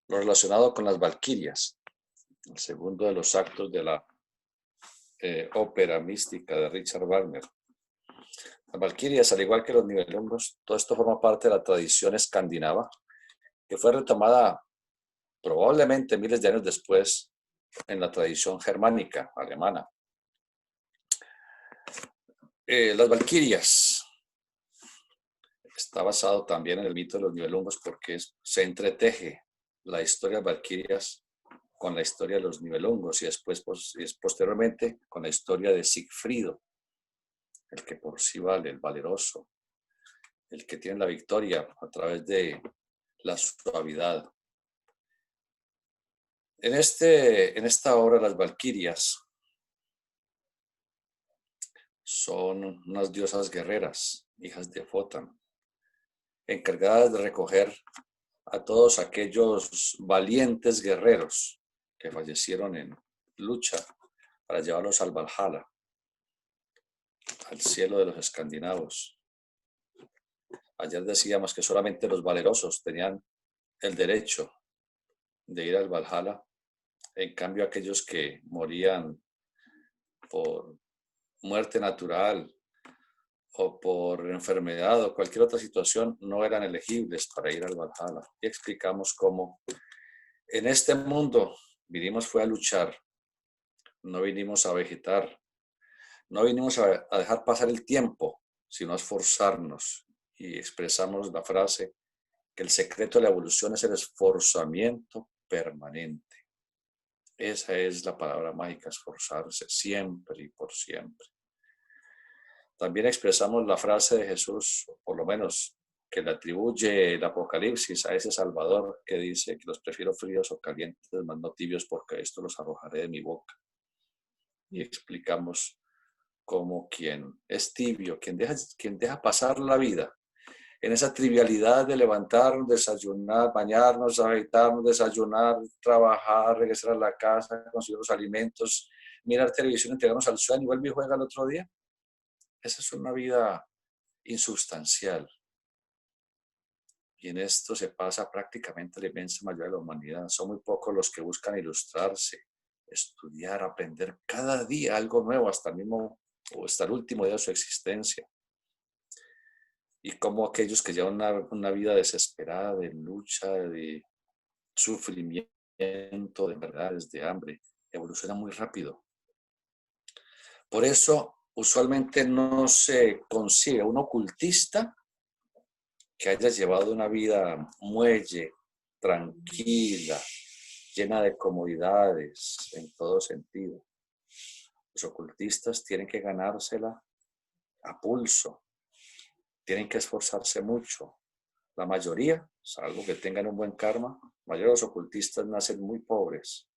lo relacionado con las valquirias, el segundo de los actos de la ópera mística de Richard Wagner. Las valquirias, al igual que los nibelungos, todo esto forma parte de la tradición escandinava, que fue retomada probablemente miles de años después en la tradición germánica, alemana. Las valquirias está basado también en el mito de los nibelungos porque se entreteje la historia de valquirias con la historia de los nibelungos y después posteriormente con la historia de Sigfrido, el que por sí vale, el valeroso, el que tiene la victoria a través de la suavidad. En esta obra, las valquirias son unas diosas guerreras, hijas de Wotan, encargadas de recoger a todos aquellos valientes guerreros que fallecieron en lucha para llevarlos al Valhalla, al cielo de los escandinavos. Ayer decíamos que solamente los valerosos tenían el derecho de ir al Valhalla, en cambio aquellos que morían por muerte natural o por enfermedad o cualquier otra situación no eran elegibles para ir al Valhalla. Y explicamos cómo en este mundo vinimos fue a luchar, no vinimos a vegetar, no vinimos a dejar pasar el tiempo, sino a esforzarnos. Y expresamos la frase que el secreto de la evolución es el esforzamiento permanente. Esa es la palabra mágica, esforzarse siempre y por siempre. También expresamos la frase de Jesús, por lo menos que le atribuye el Apocalipsis a ese Salvador que dice que los prefiero fríos o calientes, más no tibios, porque esto los arrojaré de mi boca. Y explicamos cómo quien es tibio, quien deja pasar la vida en esa trivialidad de levantarnos, desayunar, bañarnos, afeitarnos, desayunar, trabajar, regresar a la casa, conseguir los alimentos, mirar televisión, entregarnos al sueño y vuelve y juega el otro día. Esa es una vida insubstancial. Y en esto se pasa prácticamente la inmensa mayoría de la humanidad. Son muy pocos los que buscan ilustrarse, estudiar, aprender cada día algo nuevo hasta el último día de su existencia. Y como aquellos que llevan una vida desesperada de lucha, de sufrimiento, de enfermedades, de hambre, evoluciona muy rápido. Por eso, usualmente no se consigue un ocultista que haya llevado una vida muelle, tranquila, llena de comodidades en todo sentido. Los ocultistas tienen que ganársela a pulso, tienen que esforzarse mucho. La mayoría, salvo que tengan un buen karma, la mayoría de los ocultistas nacen muy pobres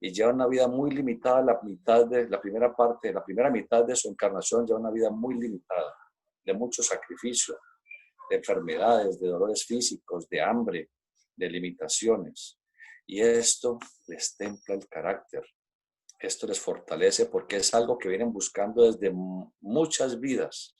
y llevan una vida muy limitada. La primera mitad de su encarnación lleva una vida muy limitada, de mucho sacrificio, de enfermedades, de dolores físicos, de hambre, de limitaciones. Y esto les templa el carácter, esto les fortalece porque es algo que vienen buscando desde muchas vidas.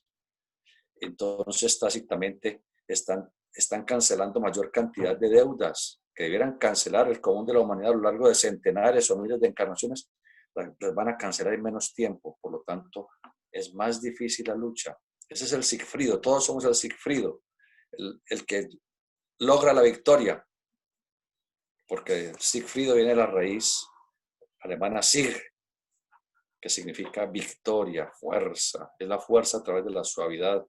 Entonces, tácitamente están cancelando mayor cantidad de deudas que debieran cancelar el común de la humanidad a lo largo de centenares o miles de encarnaciones, las van a cancelar en menos tiempo. Por lo tanto, es más difícil la lucha. Ese es el Sigfrido, todos somos el Sigfrido, el que logra la victoria, porque Sigfrido viene de la raíz alemana Sig, que significa victoria, fuerza. Es la fuerza a través de la suavidad,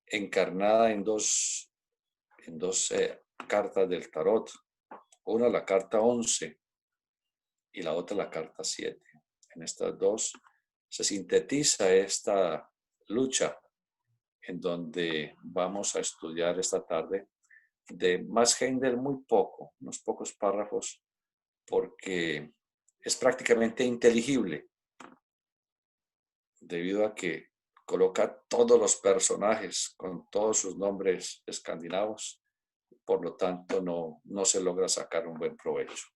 encarnada en dos cartas del tarot. Una la carta 11 y la otra la carta 7. En estas dos se sintetiza esta lucha en donde vamos a estudiar esta tarde de Max Heindel muy poco, unos pocos párrafos, porque es prácticamente inteligible debido a que coloca todos los personajes con todos sus nombres escandinavos, por lo tanto no se logra sacar un buen provecho.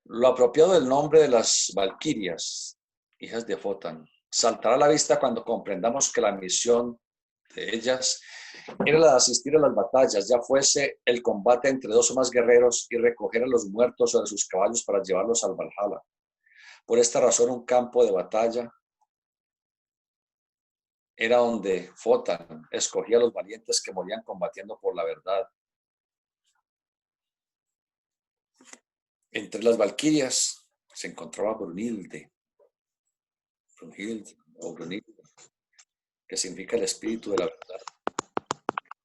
Lo apropiado del nombre de las valquirias, hijas de Wotan, saltará a la vista cuando comprendamos que la misión de ellas era la de asistir a las batallas, ya fuese el combate entre dos o más guerreros y recoger a los muertos sobre sus caballos para llevarlos al Valhalla. Por esta razón, un campo de batalla era donde Wotan escogía a los valientes que morían combatiendo por la verdad. Entre las valquirias se encontraba Brunhilde, que significa el espíritu de la verdad.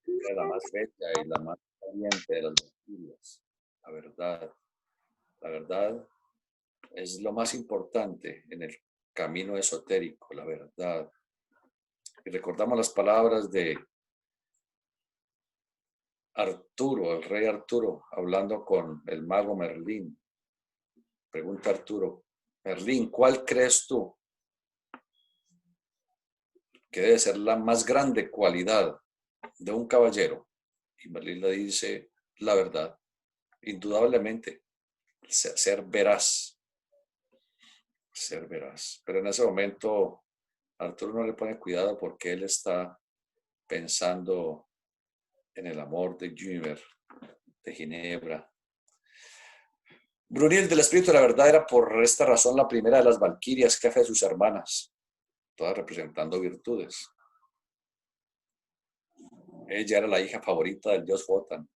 Era la más bella y la más valiente de las valquirias. La verdad es lo más importante en el camino esotérico, la verdad. Y recordamos las palabras de Arturo, el rey Arturo, hablando con el mago Merlín. Pregunta Arturo: Merlín, ¿cuál crees tú que debe ser la más grande cualidad de un caballero? Y Merlín le dice: la verdad, indudablemente, ser veraz. Ser veraz. Pero en ese momento Arturo no le pone cuidado porque él está pensando en el amor de Gymer, de Ginebra. Brunhilde, del espíritu de la verdad, era por esta razón la primera de las valquirias, jefe de sus hermanas, todas representando virtudes. Ella era la hija favorita del dios Wotan.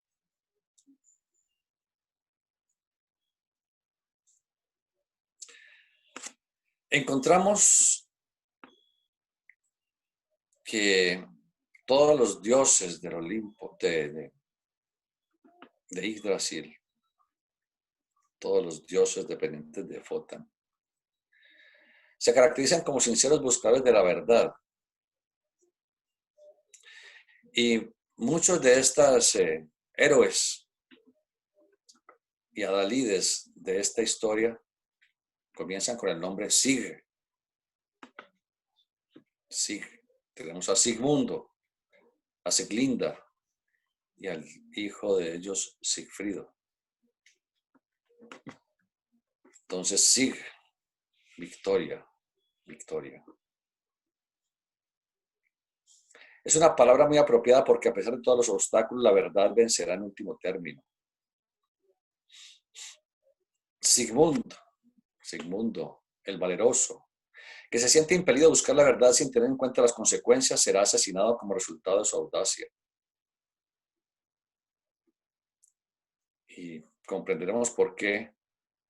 Encontramos que todos los dioses del Olimpo, de Yggdrasil, todos los dioses dependientes de Wotan, se caracterizan como sinceros buscadores de la verdad. Y muchos de estas héroes y adalides de esta historia comienzan con el nombre Sig. Sig. Tenemos a Sigmundo, a Siglinda y al hijo de ellos, Sigfrido. Entonces, Sig, victoria, victoria. Es una palabra muy apropiada porque a pesar de todos los obstáculos, la verdad vencerá en último término. Sigmundo, el valeroso, que se siente impelido a buscar la verdad sin tener en cuenta las consecuencias, será asesinado como resultado de su audacia. Y comprenderemos por qué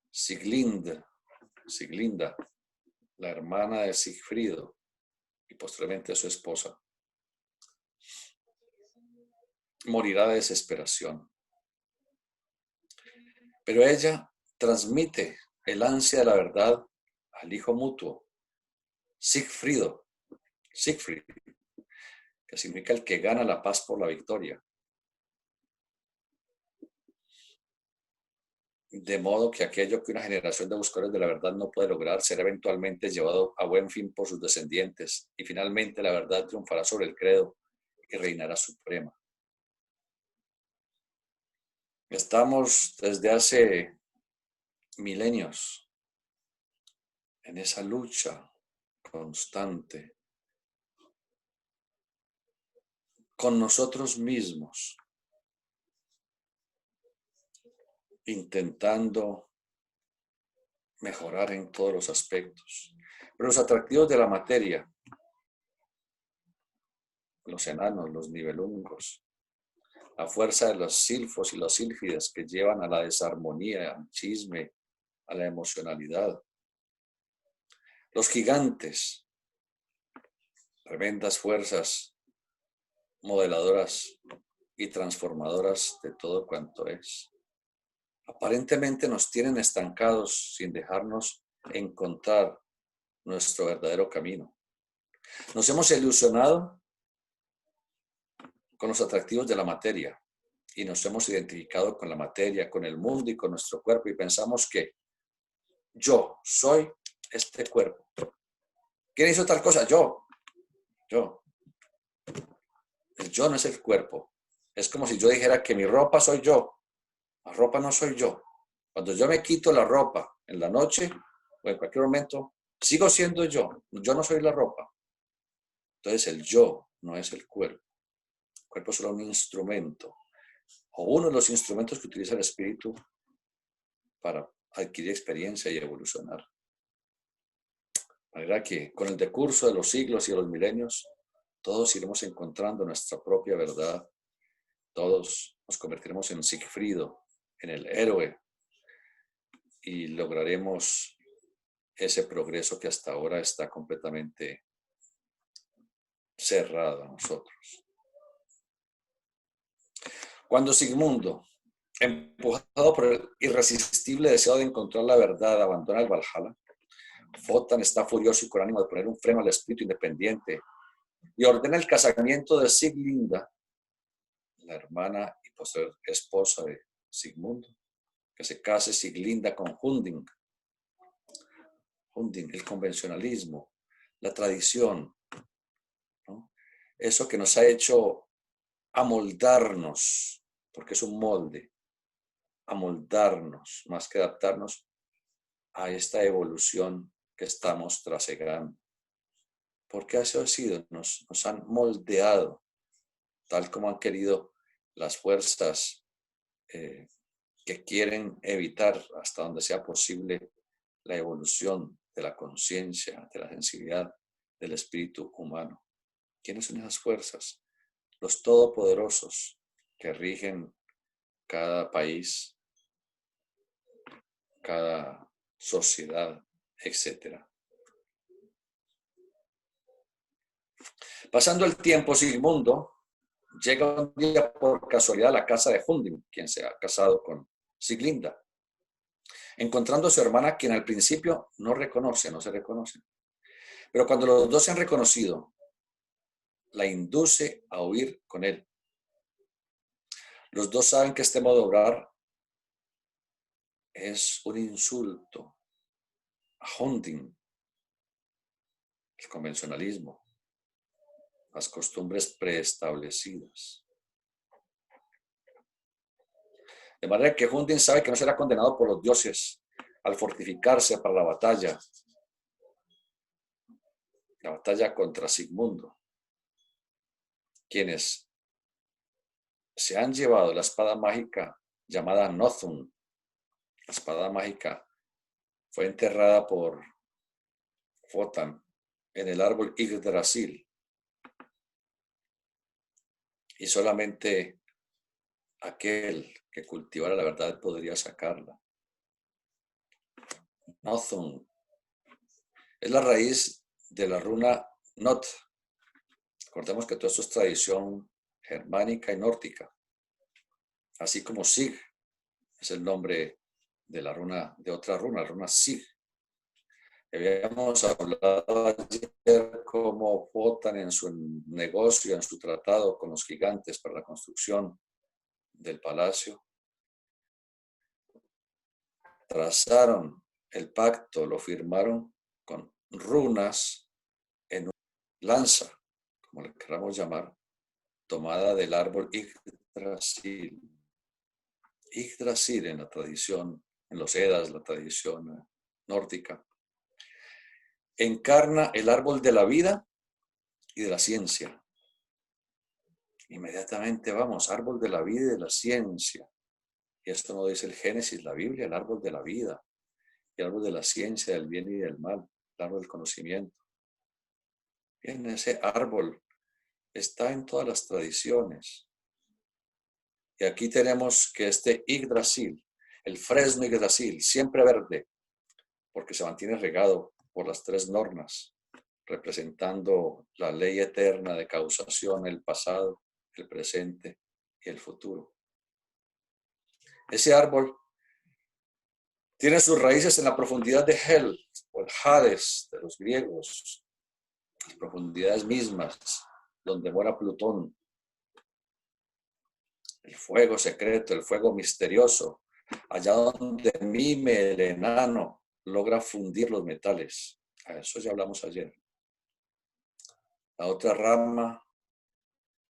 Siglinda, la hermana de Sigfrido y posteriormente su esposa, morirá de desesperación. Pero ella transmite el ansia de la verdad al hijo mutuo, Siegfried, que significa el que gana la paz por la victoria. De modo que aquello que una generación de buscadores de la verdad no puede lograr será eventualmente llevado a buen fin por sus descendientes, y finalmente la verdad triunfará sobre el credo y reinará suprema. Estamos desde hace milenios en esa lucha constante con nosotros mismos, intentando mejorar en todos los aspectos. Pero los atractivos de la materia, los enanos, los nivelungos, la fuerza de los silfos y los sílfides que llevan a la desarmonía, al chisme, a la emocionalidad. Los gigantes, tremendas fuerzas modeladoras y transformadoras de todo cuanto es. Aparentemente nos tienen estancados sin dejarnos encontrar nuestro verdadero camino. Nos hemos ilusionado con los atractivos de la materia y nos hemos identificado con la materia, con el mundo y con nuestro cuerpo y pensamos que yo soy este cuerpo. ¿Quién hizo tal cosa? Yo. El yo no es el cuerpo. Es como si yo dijera que mi ropa soy yo. La ropa no soy yo. Cuando yo me quito la ropa en la noche o en cualquier momento, sigo siendo yo. Yo no soy la ropa. Entonces el yo no es el cuerpo. El cuerpo es solo un instrumento, o uno de los instrumentos que utiliza el espíritu para adquirir experiencia y evolucionar. De manera que con el decurso de los siglos y de los milenios, todos iremos encontrando nuestra propia verdad. Todos nos convertiremos en Sigfrido, en el héroe, y lograremos ese progreso que hasta ahora está completamente cerrado a nosotros. Cuando Sigmundo, empujado por el irresistible deseo de encontrar la verdad, abandona el Valhalla, Wotan está furioso y con ánimo de poner un freno al espíritu independiente y ordena el casamiento de Siglinda, la hermana y posterior esposa de Sigmundo, que se case Siglinda con Hunding. Hunding, el convencionalismo, la tradición, ¿no? Eso que nos ha hecho amoldarnos, porque es un molde, amoldarnos más que adaptarnos a esta evolución que estamos trasegando. Porque así ha sido, nos han moldeado, tal como han querido las fuerzas que quieren evitar hasta donde sea posible la evolución de la conciencia, de la sensibilidad, del espíritu humano. ¿Quiénes son esas fuerzas? Los todopoderosos que rigen cada país, cada sociedad, etc. Pasando el tiempo, Sigmundo llega un día por casualidad a la casa de Hunding, quien se ha casado con Siglinda, encontrando a su hermana, quien al principio no se reconoce. Pero cuando los dos se han reconocido, la induce a huir con él. Los dos saben que este modo de obrar es un insulto a Hunding, el convencionalismo, las costumbres preestablecidas. De manera que Hunding sabe que no será condenado por los dioses al fortificarse para la batalla contra Sigmundo, quienes se han llevado la espada mágica llamada Nothung. La espada mágica fue enterrada por Wotan en el árbol Yggdrasil, y solamente aquel que cultivara la verdad podría sacarla. Nothung es la raíz de la runa Not. Recordemos que todo esto es tradición germánica y nórdica, así como Sig es el nombre de la runa, de otra runa, la runa Sig. Habíamos hablado ayer cómo Wotan en su negocio, en su tratado con los gigantes para la construcción del palacio, trazaron el pacto, lo firmaron con runas en una lanza, como le queramos llamar, tomada del árbol Yggdrasil. Yggdrasil en la tradición, en los Eddas, la tradición nórdica, encarna el árbol de la vida y de la ciencia. Inmediatamente vamos, árbol de la vida y de la ciencia. Y esto no dice el Génesis, la Biblia, el árbol de la vida, el árbol de la ciencia, del bien y del mal, el árbol del conocimiento. Bien, ese árbol está en todas las tradiciones. Y aquí tenemos que este Yggdrasil, el fresno Yggdrasil, siempre verde, porque se mantiene regado por las tres nornas, representando la ley eterna de causación, el pasado, el presente y el futuro. Ese árbol tiene sus raíces en la profundidad de Hel, o el Hades de los griegos, las profundidades mismas donde mora Plutón. El fuego secreto, el fuego misterioso, allá donde Mime, el enano, logra fundir los metales. A eso ya hablamos ayer. La otra rama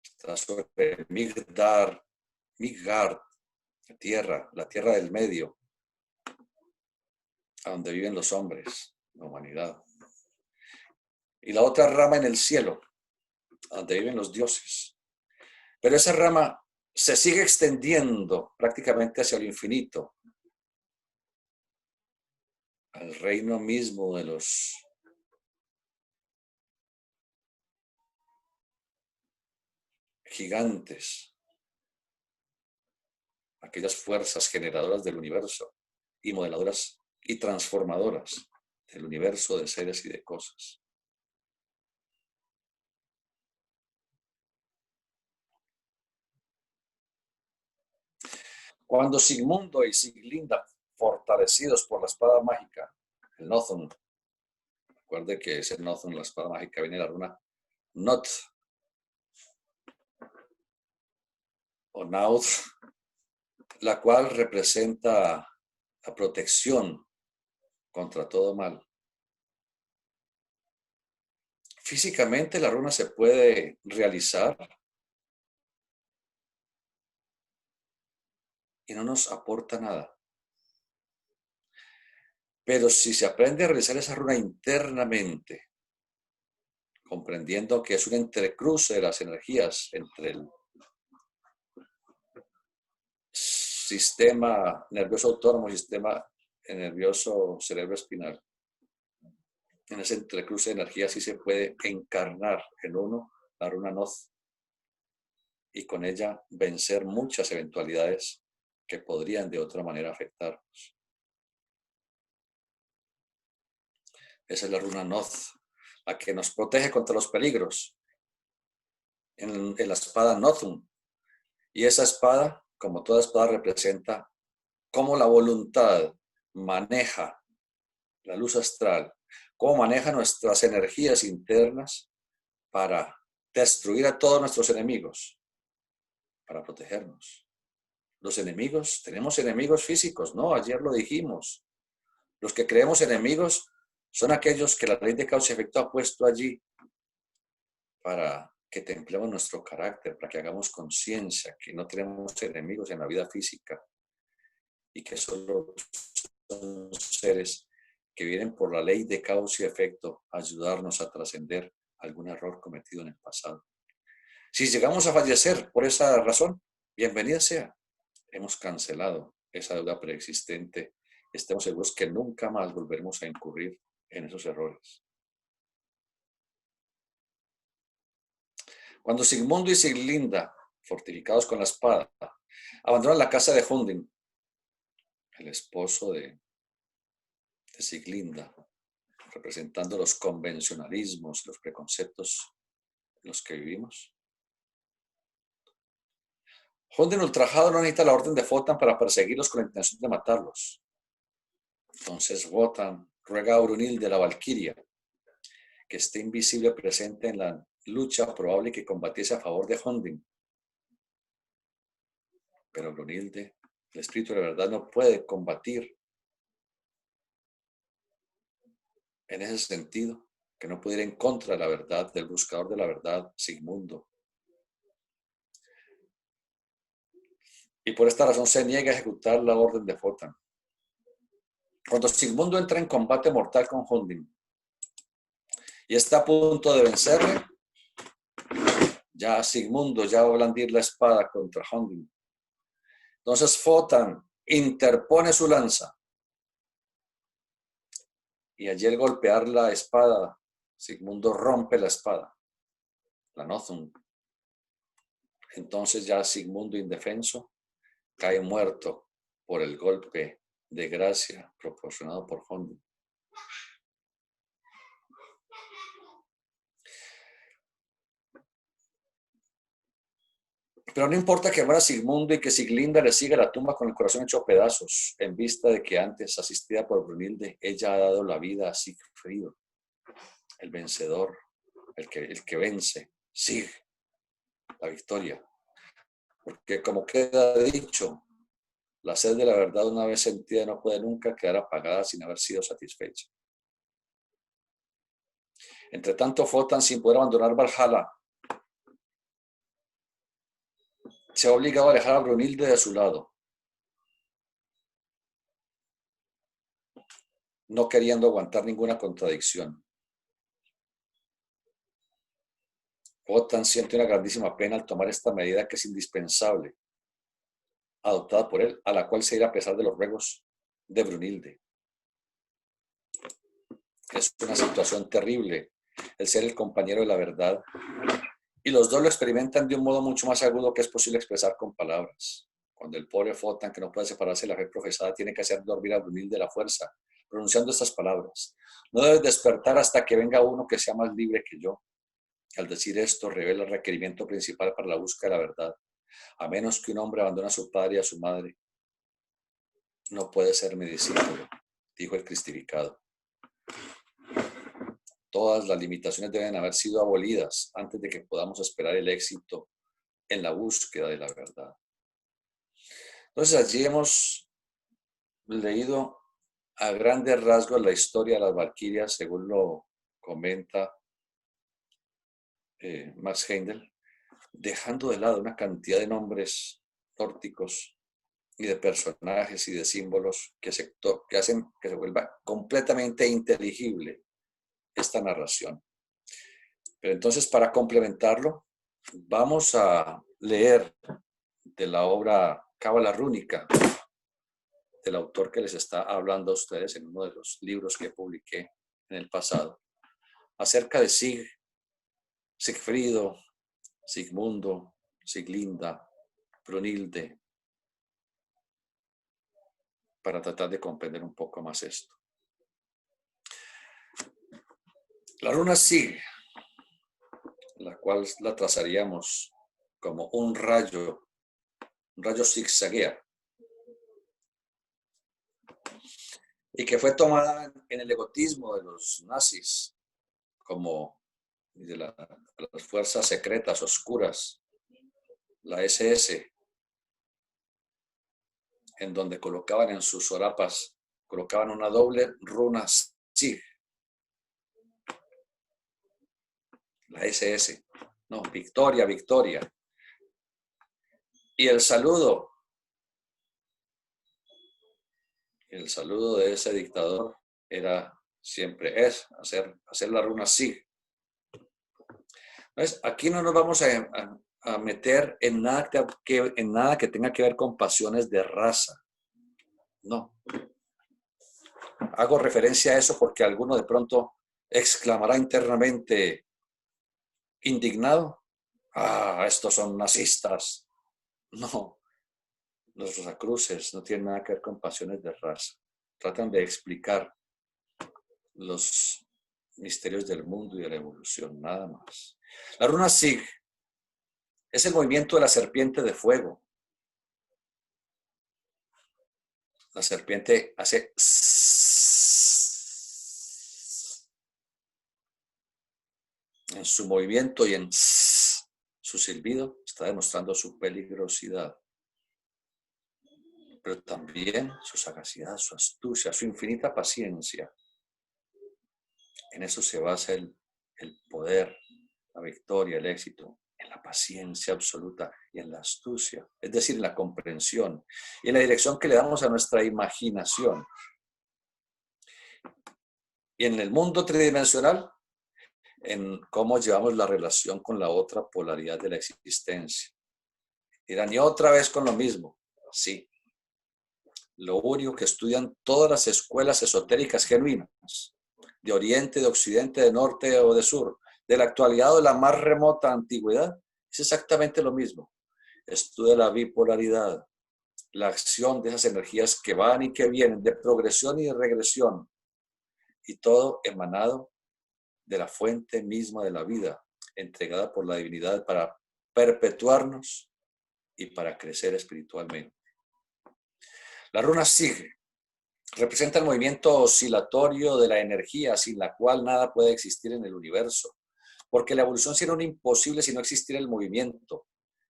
está sobre Midgard, la tierra del medio, a donde viven los hombres, la humanidad. Y la otra rama en el cielo, donde viven los dioses. Pero esa rama se sigue extendiendo prácticamente hacia el infinito, al reino mismo de los gigantes, aquellas fuerzas generadoras del universo y modeladoras y transformadoras del universo de seres y de cosas. Cuando Sigmundo y Siglinda, fortalecidos por la espada mágica, el Nothung, recuerde que ese Nothung, la espada mágica, viene de la runa Not o Naut, la cual representa la protección contra todo mal. Físicamente la runa se puede realizar y no nos aporta nada. Pero si se aprende a realizar esa runa internamente, comprendiendo que es un entrecruce de las energías entre el sistema nervioso autónomo y sistema nervioso cerebroespinal, en ese entrecruce de energías sí se puede encarnar en uno la runa Noth y con ella vencer muchas eventualidades que podrían de otra manera afectarnos. Esa es la runa Noth, la que nos protege contra los peligros en la espada Nothung. Y esa espada, como toda espada, representa cómo la voluntad maneja la luz astral, cómo maneja nuestras energías internas para destruir a todos nuestros enemigos, para protegernos. Los enemigos, tenemos enemigos físicos, ¿no? Ayer lo dijimos. Los que creemos enemigos son aquellos que la ley de causa y efecto ha puesto allí para que templemos nuestro carácter, para que hagamos conciencia que no tenemos enemigos en la vida física y que solo son seres que vienen por la ley de causa y efecto a ayudarnos a trascender algún error cometido en el pasado. Si llegamos a fallecer por esa razón, bienvenida sea. Hemos cancelado esa deuda preexistente. Estemos seguros que nunca más volveremos a incurrir en esos errores. Cuando Sigmundo y Siglinda, fortificados con la espada, abandonan la casa de Hunding, el esposo de Siglinda, representando los convencionalismos, los preconceptos en los que vivimos. Hunding ultrajado no necesita la orden de Wotan para perseguirlos con la intención de matarlos. Entonces Wotan ruega a Brunhilde, la Valquiria, que esté invisible presente en la lucha probable que combatiese a favor de Hunding. Pero Brunhilde, el espíritu de la verdad, no puede combatir en ese sentido, que no puede ir en contra de la verdad, del buscador de la verdad, Sigmundo. Y por esta razón se niega a ejecutar la orden de Wotan. Cuando Sigmundo entra en combate mortal con Hunding y está a punto de vencerle, ya Sigmundo ya va a blandir la espada contra Hunding. Entonces Wotan interpone su lanza y allí al golpear la espada, Sigmundo rompe la espada, la Nothung. Entonces ya Sigmundo indefenso cae muerto por el golpe de gracia proporcionado por Hunding. Pero no importa que muera Sigmundo y que Siglinda le siga la tumba con el corazón hecho pedazos, en vista de que antes, asistida por Brunhilde, ella ha dado la vida a Sigfrido, el vencedor, el que vence, Sig, la victoria. Porque como queda dicho, la sed de la verdad una vez sentida no puede nunca quedar apagada sin haber sido satisfecha. Entre tanto, Wotan, sin poder abandonar Valhalla, se ha obligado a alejar a Brunhilde de su lado, no queriendo aguantar ninguna contradicción. Wotan siente una grandísima pena al tomar esta medida que es indispensable, adoptada por él, a la cual se irá a pesar de los ruegos de Brunilde. Es una situación terrible el ser el compañero de la verdad, y los dos lo experimentan de un modo mucho más agudo que es posible expresar con palabras. Cuando el pobre Wotan, que no puede separarse de la fe profesada, tiene que hacer dormir a Brunilde la fuerza, pronunciando estas palabras: no debes despertar hasta que venga uno que sea más libre que yo. Al decir esto, revela el requerimiento principal para la búsqueda de la verdad. A menos que un hombre abandone a su padre y a su madre, no puede ser mi discípulo, dijo el cristificado. Todas las limitaciones deben haber sido abolidas antes de que podamos esperar el éxito en la búsqueda de la verdad. Entonces allí hemos leído a grandes rasgos la historia de las valquirias, según lo comenta Max Heindel, dejando de lado una cantidad de nombres nórdicos y de personajes y de símbolos que hacen que se vuelva completamente inteligible esta narración. Pero entonces, para complementarlo, vamos a leer de la obra Cábala Rúnica, del autor que les está hablando a ustedes en uno de los libros que publiqué en el pasado, acerca de Sigfrido, Sigmundo, Siglinda, Brunilde, para tratar de comprender un poco más esto. La runa Sig, la cual la trazaríamos como un rayo zigzaguea, y que fue tomada en el egotismo de los nazis como de las fuerzas secretas oscuras, la SS, en donde colocaban en sus solapas, colocaban una doble runa Sig, la SS, no, Victoria, Victoria. Y el saludo de ese dictador era siempre hacer la runa Sig. Entonces, aquí no nos vamos a meter en nada que tenga que ver con pasiones de raza. No. Hago referencia a eso porque alguno de pronto exclamará internamente indignado: ¡ah, estos son nazistas! No, los rosacruces no tienen nada que ver con pasiones de raza. Tratan de explicar los misterios del mundo y de la evolución, nada más. La runa Sig es el movimiento de la serpiente de fuego. La serpiente hace en su movimiento y en su silbido, está demostrando su peligrosidad, pero también su sagacidad, su astucia, su infinita paciencia. En eso se basa el poder, la victoria, el éxito, en la paciencia absoluta y en la astucia, es decir, en la comprensión y en la dirección que le damos a nuestra imaginación. Y en el mundo tridimensional, en cómo llevamos la relación con la otra polaridad de la existencia. Dirán, y otra vez con lo mismo. Sí. Lo único que estudian todas las escuelas esotéricas genuinas, de Oriente, de Occidente, de Norte o de Sur, de la actualidad o de la más remota antigüedad, es exactamente lo mismo. Estudia la bipolaridad, la acción de esas energías que van y que vienen, de progresión y de regresión, y todo emanado de la fuente misma de la vida, entregada por la divinidad para perpetuarnos y para crecer espiritualmente. La runa Sig representa el movimiento oscilatorio de la energía, sin la cual nada puede existir en el universo, porque la evolución sería un imposible si no existiera el movimiento,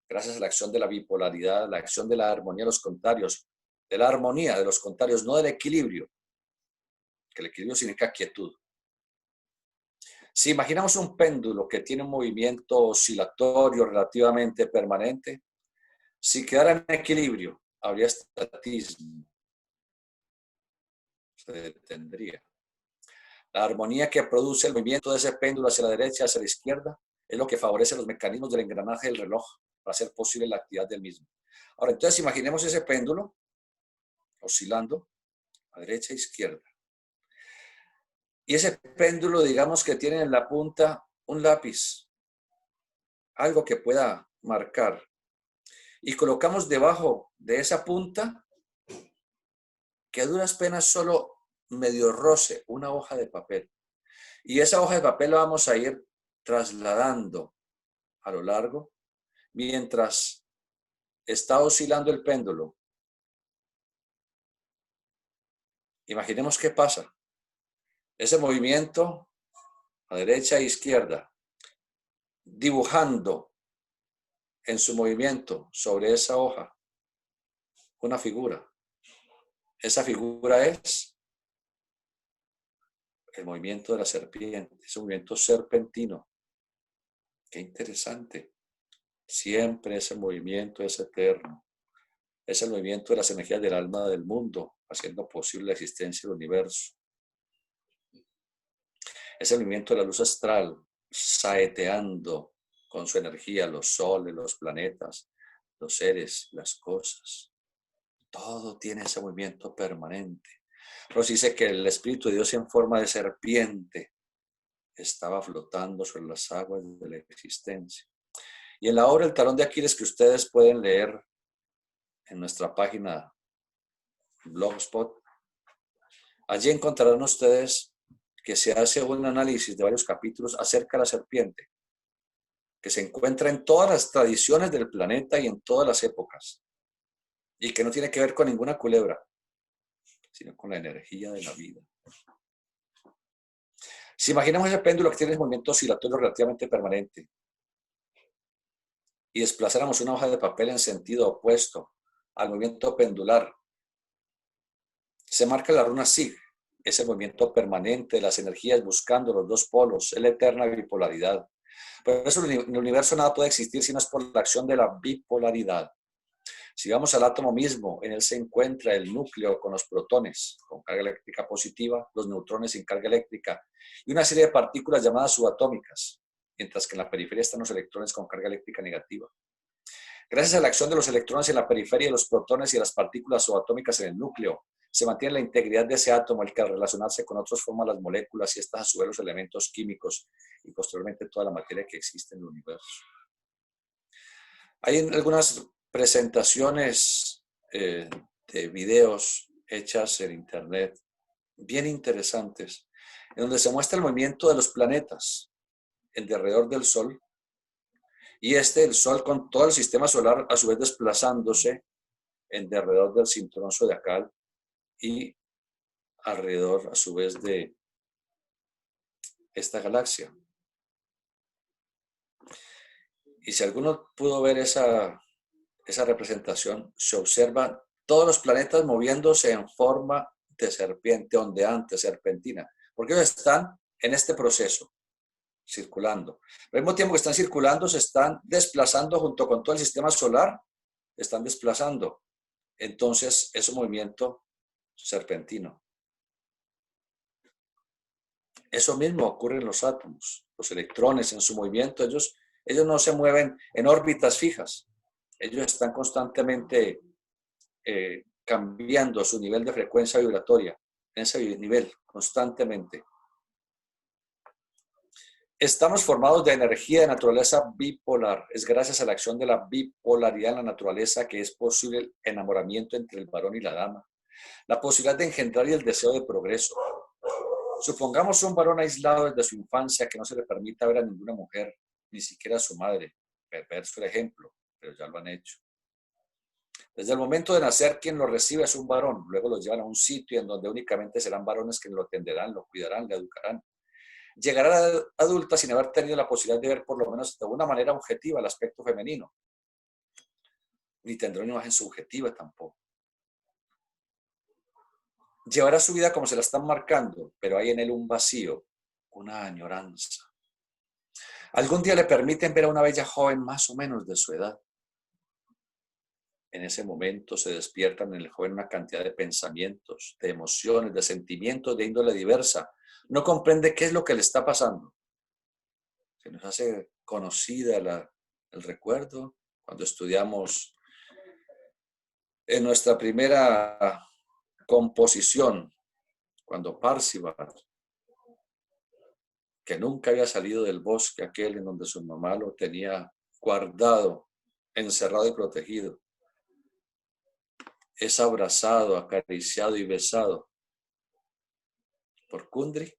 gracias a la acción de la bipolaridad, la acción de la armonía de los contrarios, de la armonía de los contrarios, no del equilibrio, que el equilibrio significa quietud. Si imaginamos un péndulo que tiene un movimiento oscilatorio relativamente permanente, si quedara en equilibrio, habría estatismo, se detendría. La armonía que produce el movimiento de ese péndulo hacia la derecha, hacia la izquierda, es lo que favorece los mecanismos del engranaje del reloj para hacer posible la actividad del mismo. Ahora, entonces imaginemos ese péndulo oscilando a derecha e izquierda. Y ese péndulo, digamos que tiene en la punta un lápiz, algo que pueda marcar. Y colocamos debajo de esa punta, que a duras penas solo medio roce, una hoja de papel. Y esa hoja de papel la vamos a ir trasladando a lo largo mientras está oscilando el péndulo. Imaginemos qué pasa. Ese movimiento a derecha e izquierda, dibujando en su movimiento sobre esa hoja una figura. Esa figura es el movimiento de la serpiente, ese movimiento serpentino. Qué interesante. Siempre ese movimiento es eterno. Es el movimiento de las energías del alma del mundo, haciendo posible la existencia del universo. Es el movimiento de la luz astral, saeteando con su energía los soles, los planetas, los seres, las cosas. Todo tiene ese movimiento permanente. Nos dice que el Espíritu de Dios en forma de serpiente estaba flotando sobre las aguas de la existencia. Y en la obra El Talón de Aquiles, que ustedes pueden leer en nuestra página Blogspot, allí encontrarán ustedes que se hace un análisis de varios capítulos acerca de la serpiente, que se encuentra en todas las tradiciones del planeta y en todas las épocas, y que no tiene que ver con ninguna culebra, sino con la energía de la vida. Si imaginamos ese péndulo que tiene un movimiento oscilatorio relativamente permanente y desplazáramos una hoja de papel en sentido opuesto al movimiento pendular, se marca la runa Sig, ese movimiento permanente de las energías buscando los dos polos, es la eterna bipolaridad. Por eso en el universo nada puede existir si no es por la acción de la bipolaridad. Si vamos al átomo mismo, en él se encuentra el núcleo con los protones con carga eléctrica positiva, los neutrones sin carga eléctrica y una serie de partículas llamadas subatómicas, mientras que en la periferia están los electrones con carga eléctrica negativa. Gracias a la acción de los electrones en la periferia, los protones y las partículas subatómicas en el núcleo, se mantiene la integridad de ese átomo, el que al relacionarse con otros forma las moléculas y estas a su vez los elementos químicos y posteriormente toda la materia que existe en el universo. Hay algunas presentaciones de videos hechas en internet bien interesantes, en donde se muestra el movimiento de los planetas en alrededor del Sol y el Sol con todo el sistema solar a su vez desplazándose en derredor del cinturón zodiacal y alrededor a su vez de esta galaxia. Y si alguno pudo ver esa representación, se observan todos los planetas moviéndose en forma de serpiente, ondeante, serpentina, porque ellos están en este proceso, circulando. Al mismo tiempo que están circulando, se están desplazando junto con todo el sistema solar, están desplazando. Entonces, es un movimiento serpentino. Eso mismo ocurre en los átomos. Los electrones en su movimiento, ellos no se mueven en órbitas fijas. Ellos están constantemente cambiando su nivel de frecuencia vibratoria, en ese nivel, constantemente. Estamos formados de energía de naturaleza bipolar. Es gracias a la acción de la bipolaridad en la naturaleza que es posible el enamoramiento entre el varón y la dama, la posibilidad de engendrar y el deseo de progreso. Supongamos un varón aislado desde su infancia que no se le permita ver a ninguna mujer, ni siquiera a su madre. Perverso el ejemplo, pero ya lo han hecho. Desde el momento de nacer, quien lo recibe es un varón. Luego lo llevan a un sitio en donde únicamente serán varones que lo atenderán, lo cuidarán, le educarán. Llegará a la adulta sin haber tenido la posibilidad de ver por lo menos de una manera objetiva el aspecto femenino. Ni tendrá una imagen subjetiva tampoco. Llevará su vida como se la están marcando, pero hay en él un vacío, una añoranza. Algún día le permiten ver a una bella joven más o menos de su edad. En ese momento se despiertan en el joven una cantidad de pensamientos, de emociones, de sentimientos de índole diversa. No comprende qué es lo que le está pasando. que nos hace conocida el recuerdo cuando estudiamos en nuestra primera composición, cuando Parzival, que nunca había salido del bosque aquel en donde su mamá lo tenía guardado, encerrado y protegido, es abrazado, acariciado y besado por Kundry,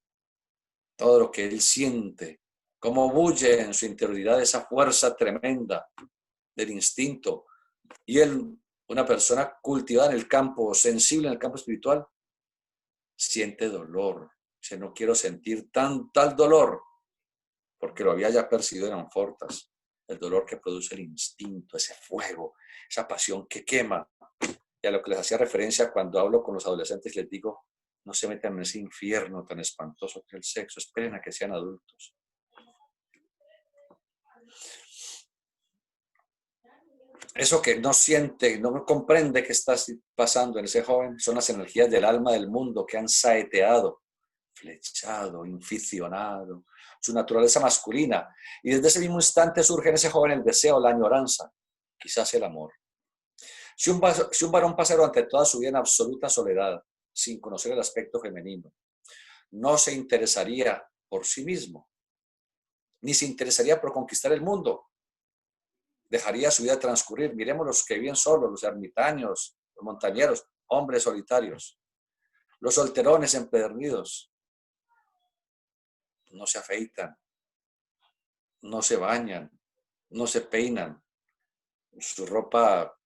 todo lo que él siente, cómo bulle en su interioridad esa fuerza tremenda del instinto. Y él, una persona cultivada en el campo, sensible en el campo espiritual, siente dolor. Dice, no quiero sentir tal dolor, porque lo había ya percibido en Anfortas. El dolor que produce el instinto, ese fuego, esa pasión que quema. Y a lo que les hacía referencia cuando hablo con los adolescentes, les digo, no se metan en ese infierno tan espantoso que es el sexo, esperen a que sean adultos. Eso que no siente, no comprende qué está pasando en ese joven, son las energías del alma del mundo que han saeteado, flechado, inficionado, su naturaleza masculina. Y desde ese mismo instante surge en ese joven el deseo, la añoranza, quizás el amor. Si un varón pasa durante toda su vida en absoluta soledad, sin conocer el aspecto femenino, no se interesaría por sí mismo, ni se interesaría por conquistar el mundo. Dejaría su vida transcurrir. Miremos los que viven solos, los ermitaños, los montañeros, hombres solitarios, los solterones empedernidos. No se afeitan, no se bañan, no se peinan. Su ropa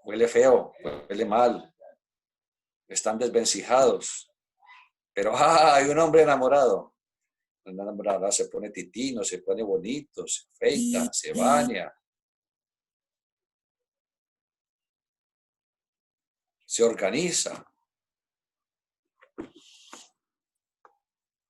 huele feo, huele mal, están desvencijados. Pero hay un hombre enamorado. Una enamorada se pone titino, se pone bonito, se afeita, se baña, se organiza.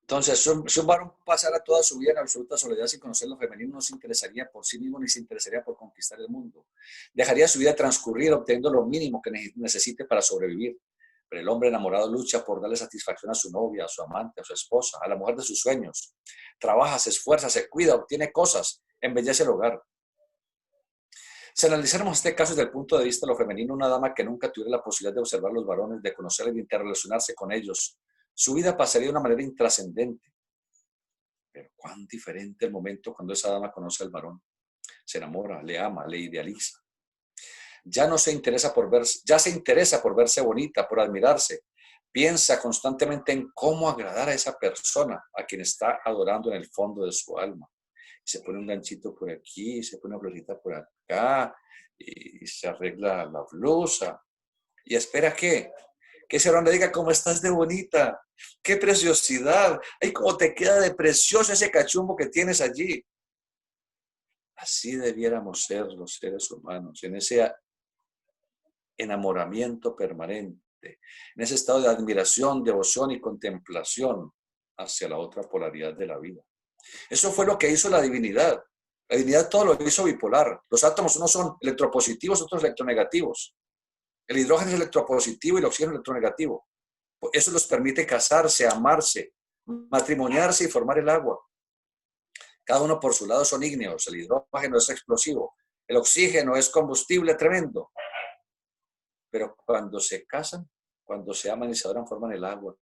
Entonces, si un varón pasara toda su vida en absoluta soledad sin conocer lo femenino, no se interesaría por sí mismo ni se interesaría por conquistar el mundo. Dejaría su vida transcurrir obteniendo lo mínimo que necesite para sobrevivir. Pero el hombre enamorado lucha por darle satisfacción a su novia, a su amante, a su esposa, a la mujer de sus sueños. Trabaja, se esfuerza, se cuida, obtiene cosas, embellece el hogar. Si analizáramos este caso desde el punto de vista de lo femenino, una dama que nunca tuviera la posibilidad de observar a los varones, de conocerlos y de interrelacionarse con ellos, su vida pasaría de una manera intrascendente. Pero cuán diferente el momento cuando esa dama conoce al varón, se enamora, le ama, le idealiza. Ya se interesa por verse bonita, por admirarse. Piensa constantemente en cómo agradar a esa persona a quien está adorando en el fondo de su alma. Se pone un ganchito por aquí, se pone una florita por acá, y se arregla la blusa. Y espera que ese varón le diga, ¿cómo estás de bonita? ¡Qué preciosidad! ¡Ay, cómo te queda de precioso ese cachumbo que tienes allí! Así debiéramos ser los seres humanos, en ese enamoramiento permanente, en ese estado de admiración, devoción y contemplación hacia la otra polaridad de la vida. Eso fue lo que hizo la divinidad. La divinidad todo lo hizo bipolar. Los átomos unos son electropositivos, otros electronegativos. El hidrógeno es electropositivo y el oxígeno es electronegativo. Eso los permite casarse, amarse, matrimoniarse y formar el agua. Cada uno por su lado son ígneos. El hidrógeno es explosivo. El oxígeno es combustible tremendo. Pero cuando se casan, cuando se aman y se adoran, forman el agua,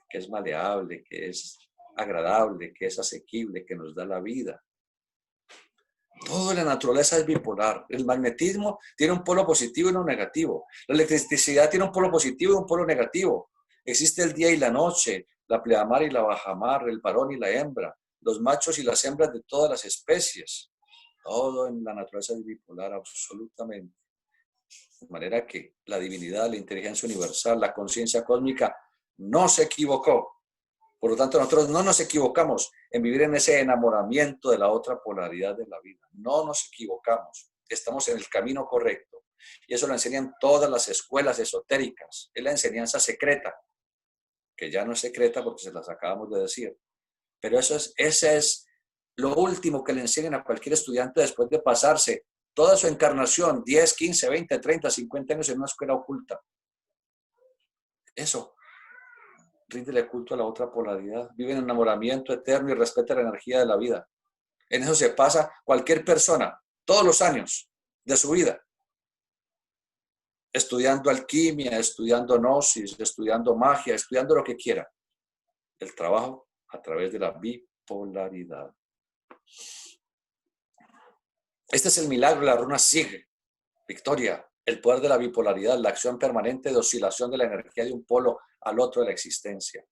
que es maleable, que es agradable, que es asequible, que nos da la vida. Todo en la naturaleza es bipolar. El magnetismo tiene un polo positivo y uno negativo. La electricidad tiene un polo positivo y un polo negativo. Existe el día y la noche, la pleamar y la bajamar, el varón y la hembra, los machos y las hembras de todas las especies. Todo en la naturaleza es bipolar absolutamente. De manera que la divinidad, la inteligencia universal, la conciencia cósmica no se equivocó. Por lo tanto, nosotros no nos equivocamos en vivir en ese enamoramiento de la otra polaridad de la vida. No nos equivocamos. Estamos en el camino correcto. Y eso lo enseñan todas las escuelas esotéricas. Es la enseñanza secreta, que ya no es secreta porque se las acabamos de decir. Pero ese es lo último que le enseñan a cualquier estudiante después de pasarse toda su encarnación, 10, 15, 20, 30, 50 años en una escuela oculta. Eso. Ríndele culto a la otra polaridad. Vive en enamoramiento eterno y respeta la energía de la vida. En eso se pasa cualquier persona, todos los años de su vida, estudiando alquimia, estudiando gnosis, estudiando magia, estudiando lo que quiera. El trabajo a través de la bipolaridad. Este es el milagro de la runa Sig, Victoria, el poder de la bipolaridad, la acción permanente de oscilación de la energía de un polo al otro de la existencia.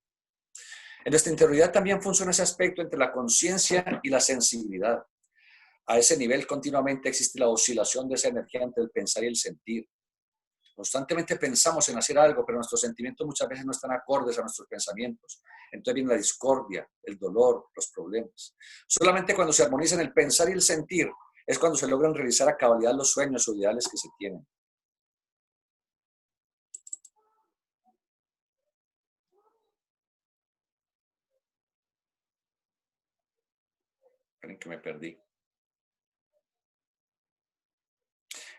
En nuestra interioridad también funciona ese aspecto entre la conciencia y la sensibilidad. A ese nivel continuamente existe la oscilación de esa energía entre el pensar y el sentir. Constantemente pensamos en hacer algo, pero nuestros sentimientos muchas veces no están acordes a nuestros pensamientos. Entonces viene la discordia, el dolor, los problemas. Solamente cuando se armonizan el pensar y el sentir es cuando se logran realizar a cabalidad los sueños o ideales que se tienen. Esperen que me perdí.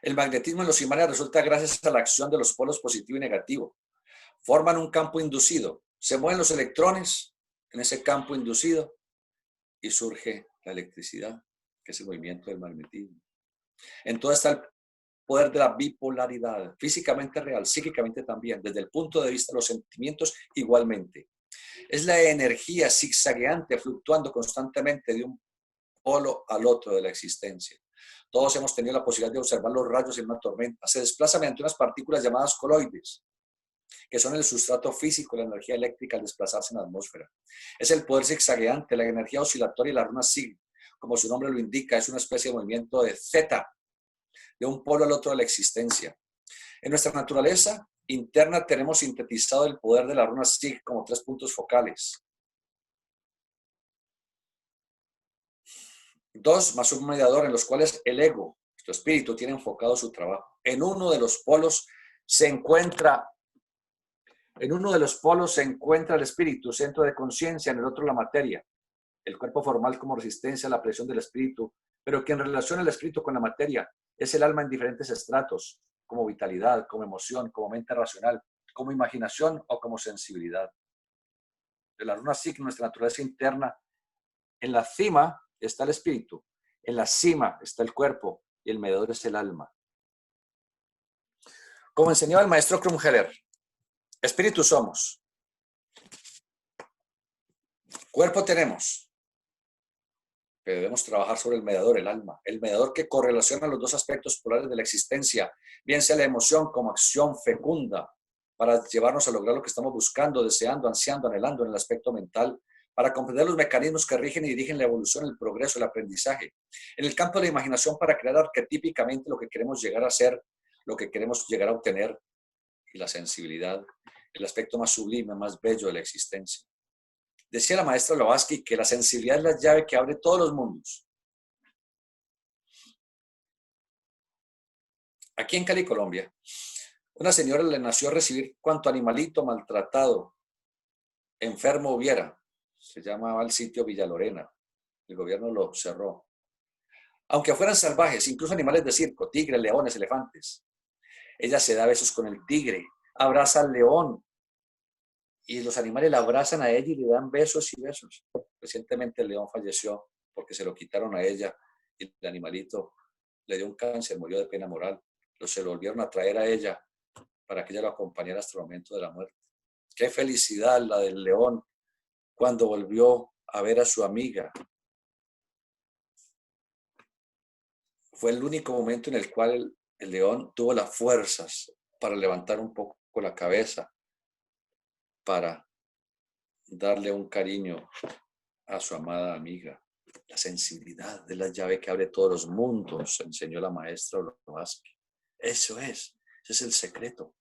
El magnetismo en los imanes resulta gracias a la acción de los polos positivo y negativo. Forman un campo inducido. Se mueven los electrones en ese campo inducido y surge la electricidad, que es el movimiento del magnetismo. Entonces está el poder de la bipolaridad, físicamente real, psíquicamente también, desde el punto de vista de los sentimientos igualmente. Es la energía zigzagueante, fluctuando constantemente de un polo al otro de la existencia. Todos hemos tenido la posibilidad de observar los rayos en una tormenta. Se desplaza mediante unas partículas llamadas coloides, que son el sustrato físico, la energía eléctrica al desplazarse en la atmósfera. Es el poder zigzagueante, la energía oscilatoria y la runa Sig, como su nombre lo indica, es una especie de movimiento de zeta, de un polo al otro de la existencia. En nuestra naturaleza interna tenemos sintetizado el poder de la runa Sig como 3 puntos focales. 2 más un mediador en los cuales el ego, nuestro espíritu, tiene enfocado su trabajo. En uno de los polos se encuentra el espíritu, centro de conciencia, en el otro la materia. El cuerpo formal como resistencia a la presión del espíritu, pero que en relación al espíritu con la materia es el alma en diferentes estratos, como vitalidad, como emoción, como mente racional, como imaginación o como sensibilidad. De la runa Sig, nuestra naturaleza interna, en la cima está el espíritu, en la cima está el cuerpo y el mediador es el alma. Como enseñaba el maestro Krumheller, espíritu somos, cuerpo tenemos, pero debemos trabajar sobre el mediador, el alma, el mediador que correlaciona los 2 aspectos polares de la existencia, bien sea la emoción como acción fecunda para llevarnos a lograr lo que estamos buscando, deseando, ansiando, anhelando en el aspecto mental, para comprender los mecanismos que rigen y dirigen la evolución, el progreso, el aprendizaje. En el campo de la imaginación para crear arquetípicamente lo que queremos llegar a ser, lo que queremos llegar a obtener, y la sensibilidad, el aspecto más sublime, más bello de la existencia. Decía la maestra Blavatsky que la sensibilidad es la llave que abre todos los mundos. Aquí en Cali, Colombia, una señora le nació a recibir cuanto animalito maltratado, enfermo hubiera. Se llamaba el sitio Villa Lorena. El gobierno lo cerró. Aunque fueran salvajes, incluso animales de circo, tigres, leones, elefantes. Ella se da besos con el tigre, abraza al león, y los animales la abrazan a ella y le dan besos y besos. Recientemente el león falleció porque se lo quitaron a ella y el animalito le dio un cáncer, murió de pena moral. Se lo volvieron a traer a ella para que ella lo acompañara hasta el momento de la muerte. Qué felicidad la del león cuando volvió a ver a su amiga. Fue el único momento en el cual el león tuvo las fuerzas para levantar un poco la cabeza, para darle un cariño a su amada amiga. La sensibilidad de la llave que abre todos los mundos, enseñó la maestra Blavatsky. Eso es, ese es el secreto.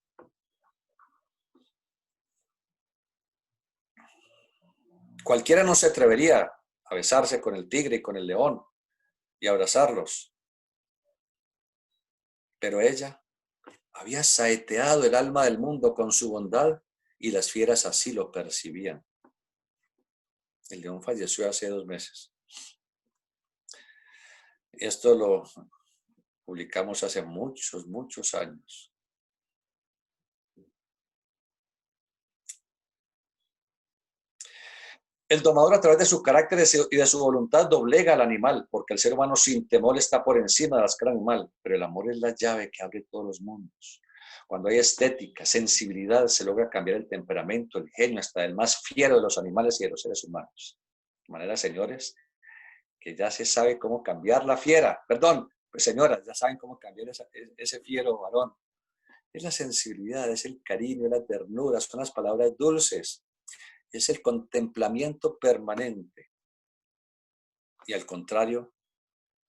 Cualquiera no se atrevería a besarse con el tigre y con el león y abrazarlos. Pero ella había saeteado el alma del mundo con su bondad y las fieras así lo percibían. El león falleció hace 2 meses. Esto lo publicamos hace muchos, muchos años. El domador, a través de su carácter y de su voluntad, doblega al animal, porque el ser humano sin temor está por encima de la escala animal, pero el amor es la llave que abre todos los mundos. Cuando hay estética, sensibilidad, se logra cambiar el temperamento, el genio, hasta el más fiero de los animales y de los seres humanos. De manera, señores, que ya se sabe cómo cambiar la fiera. Perdón, pues señoras, ya saben cómo cambiar ese fiero varón. Es la sensibilidad, es el cariño, es la ternura, son las palabras dulces. Es el contemplamiento permanente. Y al contrario,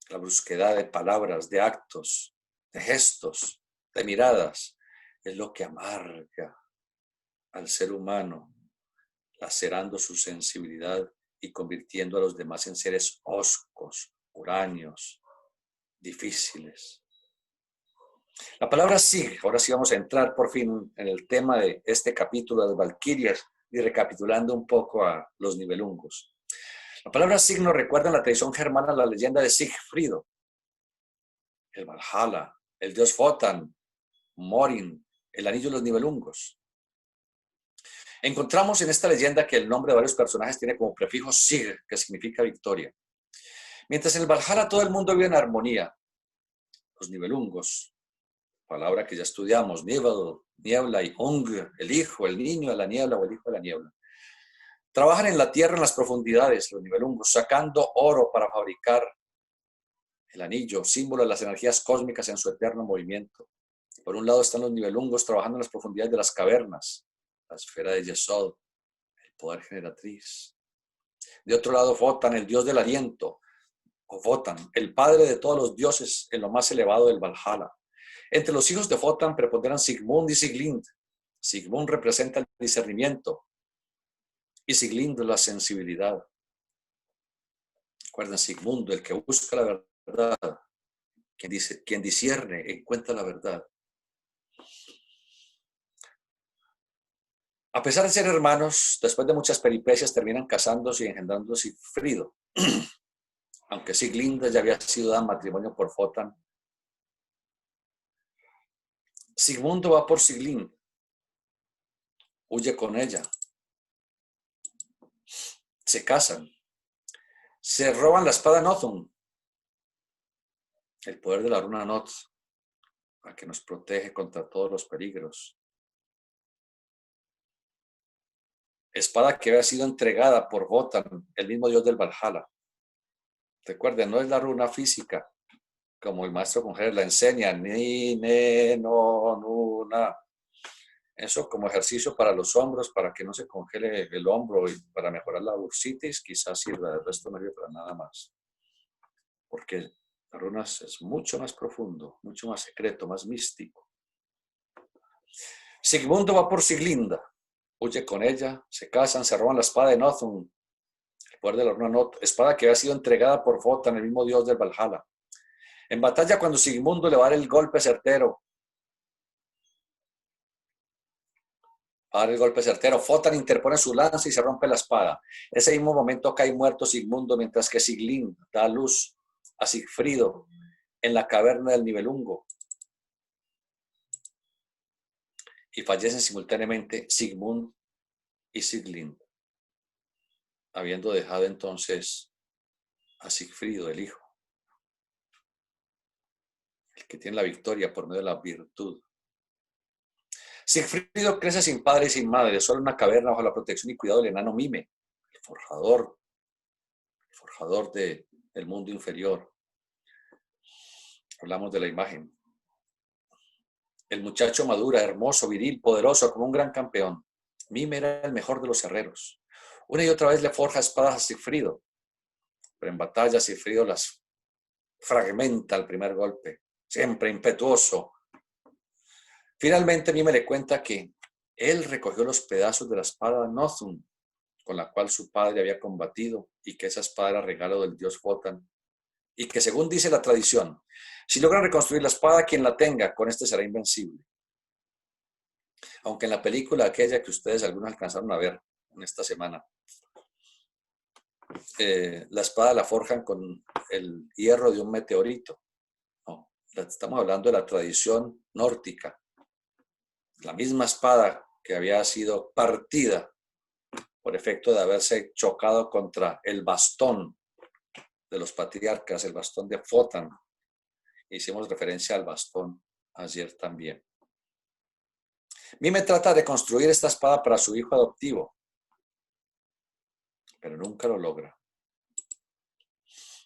la brusquedad de palabras, de actos, de gestos, de miradas, es lo que amarga al ser humano, lacerando su sensibilidad y convirtiendo a los demás en seres hoscos, huraños, difíciles. La palabra sig, ahora sí vamos a entrar por fin en el tema de este capítulo de Valquirias y recapitulando un poco a los nibelungos. La palabra sig nos recuerda en la tradición germana la leyenda de Sigfrido, el Valhalla, el dios Wotan, Morin, el anillo de los nibelungos. Encontramos en esta leyenda que el nombre de varios personajes tiene como prefijo sig, que significa victoria. Mientras en el Valhalla todo el mundo vive en armonía, los nibelungos, palabra que ya estudiamos, Nibel, niebla, y Ung, el hijo, el niño de la niebla o el hijo de la niebla. Trabajan en la tierra en las profundidades, los nibelungos, sacando oro para fabricar el anillo, símbolo de las energías cósmicas en su eterno movimiento. Por un lado están los nibelungos trabajando en las profundidades de las cavernas, la esfera de Yesod, el poder generatriz. De otro lado, Wotan, el dios del aliento, o Wotan, el padre de todos los dioses en lo más elevado del Valhalla. Entre los hijos de Wotan preponderan Sigmund y Siglind. Sigmund representa el discernimiento y Siglind la sensibilidad. Recuerden, Sigmund, el que busca la verdad, quien discierne, encuentra la verdad. A pesar de ser hermanos, después de muchas peripecias terminan casándose y engendrando Sigfrido. Aunque Siglinda ya había sido dada en matrimonio por Wotan, Sigmundo va por Siglind, huye con ella, se casan, se roban la espada Nothung, el poder de la runa Noth, la que nos protege contra todos los peligros. Espada que había sido entregada por Wotan, el mismo dios del Valhalla. Recuerden, no es la runa física, como el maestro Conjeres la enseña, ni, ne, no, nu, na. Eso como ejercicio para los hombros, para que no se congele el hombro y para mejorar la bursitis, quizás sirva, el resto no sirve para nada más. Porque la runa es mucho más profundo, mucho más secreto, más místico. Sigmundo va por Siglinda, huye con ella, se casan, se roban la espada de Nothung, el poder de la runa Noth, espada que había sido entregada por Wotan, el mismo dios del Valhalla. En batalla, cuando Sigmundo le va a dar el golpe certero, Wotan interpone su lanza y se rompe la espada. Ese mismo momento cae muerto Sigmundo, mientras que Siglind da luz a Sigfrido en la caverna del Nibelungo. Y fallecen simultáneamente Sigmund y Siglind, habiendo dejado entonces a Sigfrido, el hijo, el que tiene la victoria por medio de la virtud. Sigfrido crece sin padre y sin madre, solo en una caverna bajo la protección y cuidado del enano Mime, el forjador del mundo inferior. Hablamos de la imagen. El muchacho madura, hermoso, viril, poderoso, como un gran campeón. Mime era el mejor de los herreros. Una y otra vez le forja espadas a Sigfrido, pero en batalla Sigfrido las fragmenta al primer golpe, siempre impetuoso. Finalmente Mime le cuenta que él recogió los pedazos de la espada Nothung, con la cual su padre había combatido, y que esa espada era regalo del dios Wotan, y que según dice la tradición, si logran reconstruir la espada, quien la tenga, con este será invencible. Aunque en la película aquella que ustedes algunos alcanzaron a ver en esta semana, la espada la forjan con el hierro de un meteorito. No, estamos hablando de la tradición nórdica. La misma espada que había sido partida por efecto de haberse chocado contra el bastón de los patriarcas, el bastón de Fotan. Hicimos referencia al bastón ayer también. Mime trata de construir esta espada para su hijo adoptivo, pero nunca lo logra.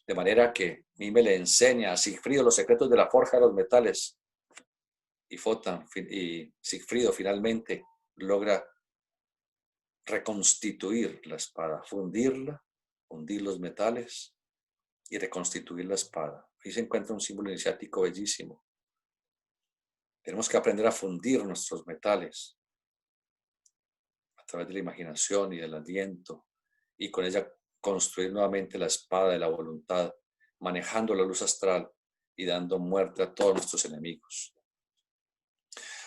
De manera que Mime le enseña a Sigfrido los secretos de la forja de los metales. Y Sigfrido finalmente logra reconstituir la espada, fundirla, fundir los metales y reconstituir la espada. Ahí se encuentra un símbolo iniciático bellísimo. Tenemos que aprender a fundir nuestros metales a través de la imaginación y del aliento, y con ella construir nuevamente la espada de la voluntad, manejando la luz astral y dando muerte a todos nuestros enemigos.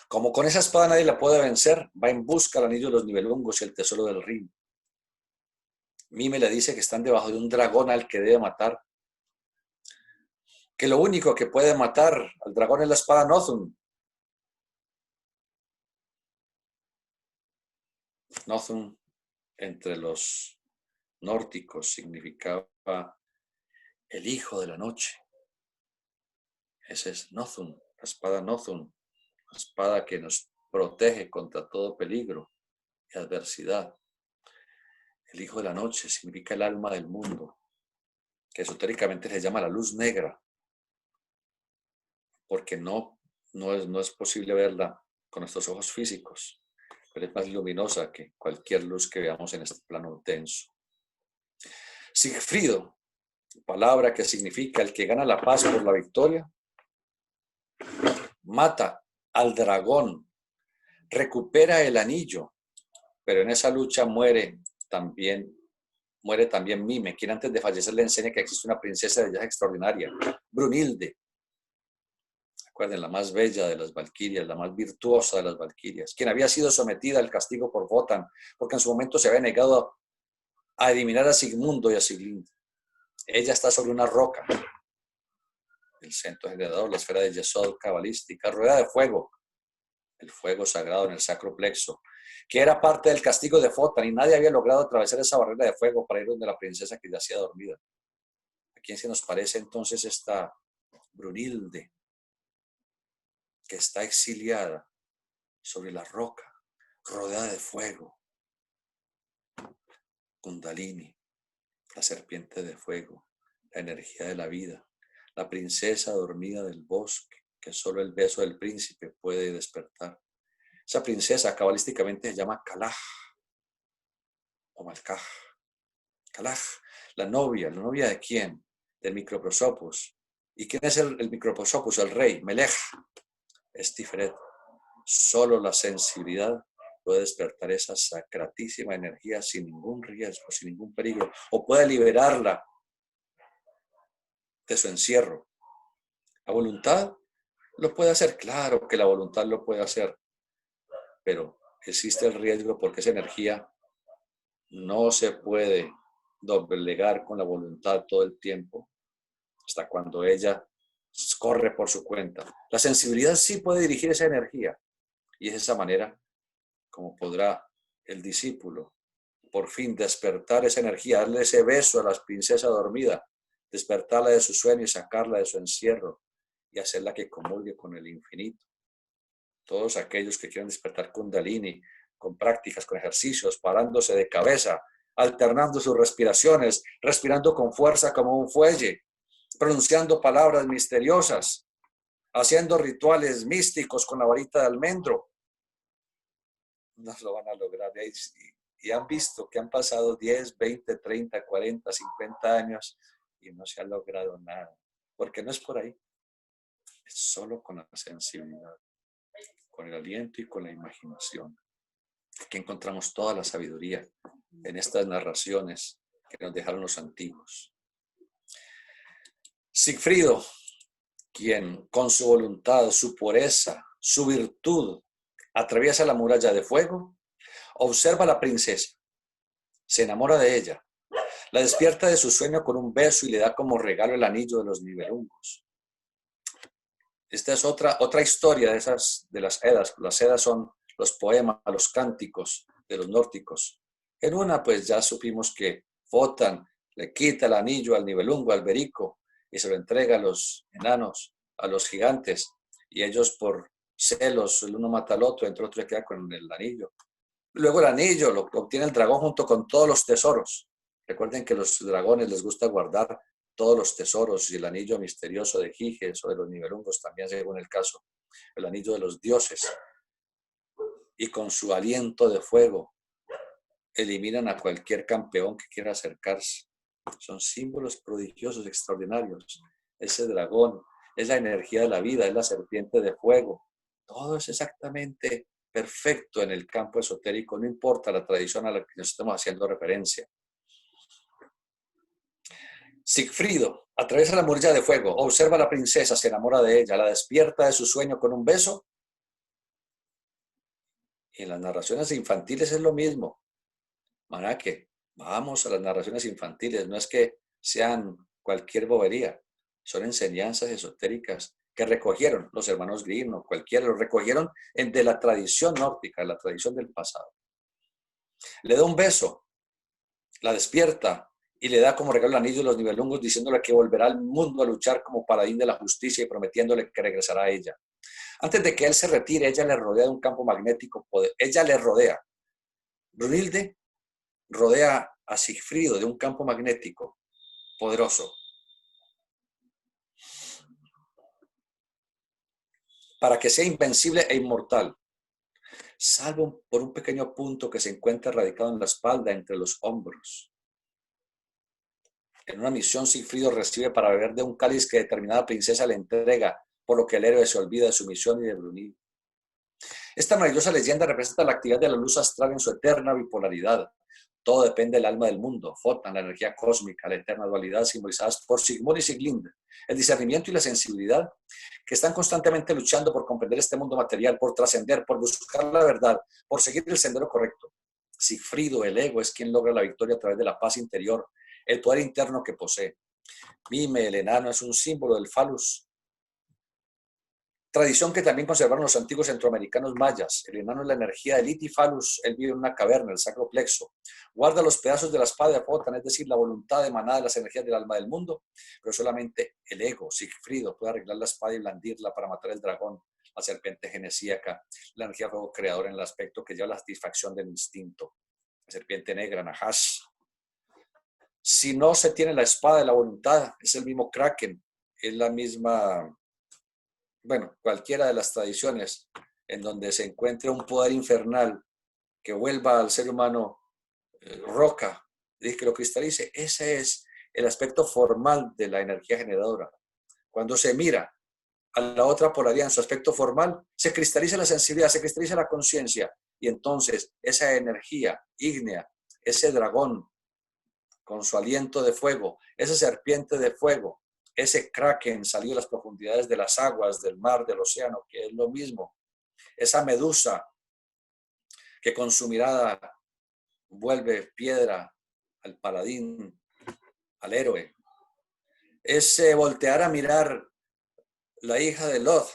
Como con esa espada nadie la puede vencer, va en busca del anillo de los nivelungos y el tesoro del Rin. Mime le dice que están debajo de un dragón al que debe matar, que lo único que puede matar al dragón es la espada Nothung. Nothung, entre los nórdicos, significaba el hijo de la noche. Ese es Nothung, la espada Nothung, la espada que nos protege contra todo peligro y adversidad. El hijo de la noche significa el alma del mundo, que esotéricamente se llama la luz negra, porque no es posible verla con nuestros ojos físicos, pero es más luminosa que cualquier luz que veamos en este plano denso. Sigfrido, palabra que significa el que gana la paz por la victoria, mata al dragón, recupera el anillo, pero en esa lucha muere también Mime, quien antes de fallecer le enseña que existe una princesa de belleza extraordinaria, Brunhilde. Recuerden, la más bella de las valquirias, la más virtuosa de las valquirias, quien había sido sometida al castigo por Wotan, porque en su momento se había negado a eliminar a Sigmundo y a Siglinde. Ella está sobre una roca, el centro generador, la esfera de Yesod cabalística, rodeada de fuego, el fuego sagrado en el sacro plexo, que era parte del castigo de Wotan, y nadie había logrado atravesar esa barrera de fuego para ir donde la princesa que yacía dormida. ¿A quién se nos parece entonces esta Brunhilde, que está exiliada sobre la roca, rodeada de fuego? Kundalini, la serpiente de fuego, la energía de la vida, la princesa dormida del bosque, que solo el beso del príncipe puede despertar. Esa princesa cabalísticamente se llama Kalaj o Malkaj. Kalaj, la novia ¿de quién? Del Microprosopus. ¿Y quién es el Microprosopus? El rey, Melech, es Tiferet. Solo la sensibilidad puede despertar esa sacratísima energía sin ningún riesgo, sin ningún peligro, o puede liberarla de su encierro. La voluntad lo puede hacer, claro que la voluntad lo puede hacer, pero existe el riesgo porque esa energía no se puede doblegar con la voluntad todo el tiempo, hasta cuando ella corre por su cuenta. La sensibilidad sí puede dirigir esa energía, y es de esa manera como podrá el discípulo por fin despertar esa energía, darle ese beso a la princesa dormida, despertarla de su sueño y sacarla de su encierro y hacerla que comulgue con el infinito. Todos aquellos que quieran despertar Kundalini con prácticas, con ejercicios, parándose de cabeza, alternando sus respiraciones, respirando con fuerza como un fuelle, pronunciando palabras misteriosas, haciendo rituales místicos con la varita de almendro, nos lo van a lograr. Y han visto que han pasado 10, 20, 30, 40, 50 años y no se ha logrado nada, porque no es por ahí, es solo con la sensibilidad, con el aliento y con la imaginación. Aquí encontramos toda la sabiduría en estas narraciones que nos dejaron los antiguos. Sigfrido, quien con su voluntad, su pureza, su virtud, atraviesa la muralla de fuego, observa a la princesa, se enamora de ella, la despierta de su sueño con un beso y le da como regalo el anillo de los nivelungos. Esta es otra historia de las Edas. Las Edas son los poemas, los cánticos de los nórdicos, En una, pues ya supimos que Wotan le quita el anillo al Nibelungo, al Berico, y se lo entrega a los enanos, a los gigantes, y ellos por celos, el uno mata al otro, entre otros se queda con el anillo. Luego el anillo lo obtiene el dragón junto con todos los tesoros. Recuerden que a los dragones les gusta guardar todos los tesoros y el anillo misterioso de Giges o de los Nibelungos también, según el caso, el anillo de los dioses. Y con su aliento de fuego eliminan a cualquier campeón que quiera acercarse. Son símbolos prodigiosos, extraordinarios. Ese dragón es la energía de la vida, es la serpiente de fuego. Todo es exactamente perfecto en el campo esotérico, no importa la tradición a la que nos estamos haciendo referencia. Sigfrido atraviesa la muralla de fuego, observa a la princesa, se enamora de ella, la despierta de su sueño con un beso. Y en las narraciones infantiles es lo mismo. Maná que vamos a las narraciones infantiles, no es que sean cualquier bobería, son enseñanzas esotéricas que recogieron los hermanos Grimm o cualquiera, lo recogieron de la tradición nórdica, la tradición del pasado. Le da un beso, la despierta y le da como regalo el anillo de los Nibelungos, diciéndole que volverá al mundo a luchar como paladín de la justicia y prometiéndole que regresará a ella. Antes de que él se retire, ella le rodea de un campo magnético, ella le rodea. Brunilde rodea a Sigfrido de un campo magnético poderoso para que sea invencible e inmortal, salvo por un pequeño punto que se encuentra radicado en la espalda entre los hombros. En una misión, Sigfrido recibe para beber de un cáliz que determinada princesa le entrega, por lo que el héroe se olvida de su misión y de Brunilde. Esta maravillosa leyenda representa la actividad de la luz astral en su eterna bipolaridad. Todo depende del alma del mundo, Wotan, la energía cósmica, la eterna dualidad simbolizadas por Sigmund y Siglinde, el discernimiento y la sensibilidad, que están constantemente luchando por comprender este mundo material, por trascender, por buscar la verdad, por seguir el sendero correcto. Sigfrido, el ego, es quien logra la victoria a través de la paz interior, el poder interno que posee. Mime, el enano, es un símbolo del falus, tradición que también conservaron los antiguos centroamericanos mayas. El enano es la energía del Itifalus, él vive en una caverna, el sacro plexo. Guarda los pedazos de la espada de Wotan, es decir, la voluntad emanada de las energías del alma del mundo, pero solamente el ego, Sigfrido, puede arreglar la espada y blandirla para matar el dragón, la serpiente genesíaca, la energía de fuego creadora en el aspecto que lleva la satisfacción del instinto. La serpiente negra, Nahash. Si no se tiene la espada de la voluntad, es el mismo Kraken, es la misma... bueno, cualquiera de las tradiciones en donde se encuentre un poder infernal que vuelva al ser humano roca, y que lo cristalice, ese es el aspecto formal de la energía generadora. Cuando se mira a la otra polaridad en su aspecto formal, se cristaliza la sensibilidad, se cristaliza la conciencia, y entonces esa energía ígnea, ese dragón con su aliento de fuego, esa serpiente de fuego, ese kraken salido de las profundidades de las aguas, del mar, del océano, que es lo mismo, esa medusa que con su mirada vuelve piedra al paladín, al héroe, ese voltear a mirar la hija de Lot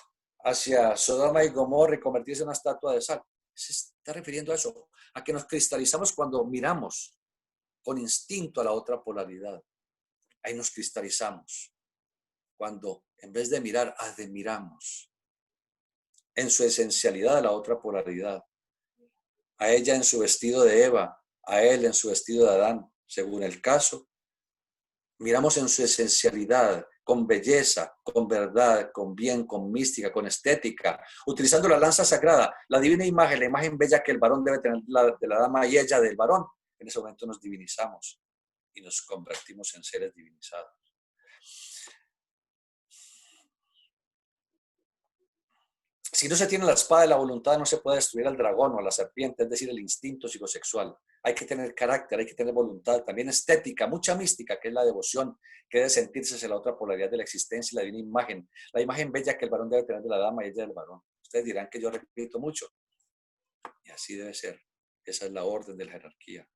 hacia Sodoma y Gomorra y convertirse en una estatua de sal. Se está refiriendo a eso, a que nos cristalizamos cuando miramos con instinto a la otra polaridad. Ahí nos cristalizamos. Cuando en vez de mirar, admiramos en su esencialidad a la otra polaridad, a ella en su vestido de Eva, a él en su vestido de Adán, según el caso, miramos en su esencialidad, con belleza, con verdad, con bien, con mística, con estética, utilizando la lanza sagrada, la divina imagen, la imagen bella que el varón debe tener de la dama y ella del varón. En ese momento nos divinizamos y nos convertimos en seres divinizados. Si no se tiene la espada de la voluntad, no se puede destruir al dragón o a la serpiente, es decir, el instinto psicosexual. Hay que tener carácter, hay que tener voluntad, también estética, mucha mística, que es la devoción, que debe sentirse hacia la otra polaridad de la existencia y la divina imagen, la imagen bella que el varón debe tener de la dama y ella del varón. Ustedes dirán que yo repito mucho, y así debe ser. Esa es la orden de la jerarquía.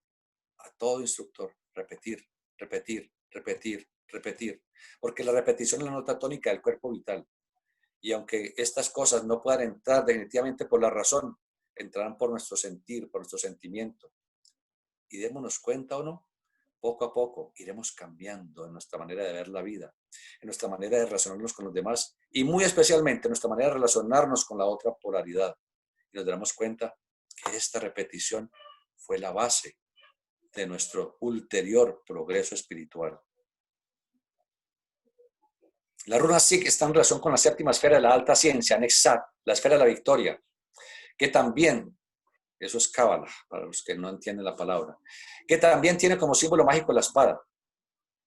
A todo instructor, repetir, repetir, repetir, repetir, porque la repetición es la nota tónica del cuerpo vital. Y aunque estas cosas no puedan entrar definitivamente por la razón, entrarán por nuestro sentir, por nuestro sentimiento. y démonos cuenta o no, poco a poco iremos cambiando en nuestra manera de ver la vida, en nuestra manera de relacionarnos con los demás y muy especialmente en nuestra manera de relacionarnos con la otra polaridad. Y nos daremos cuenta que esta repetición fue la base de nuestro ulterior progreso espiritual. La runa Sig está en relación con la séptima esfera de la alta ciencia, Nexat, la esfera de la victoria, que también, eso es Cábala, para los que no entienden la palabra, que también tiene como símbolo mágico la espada.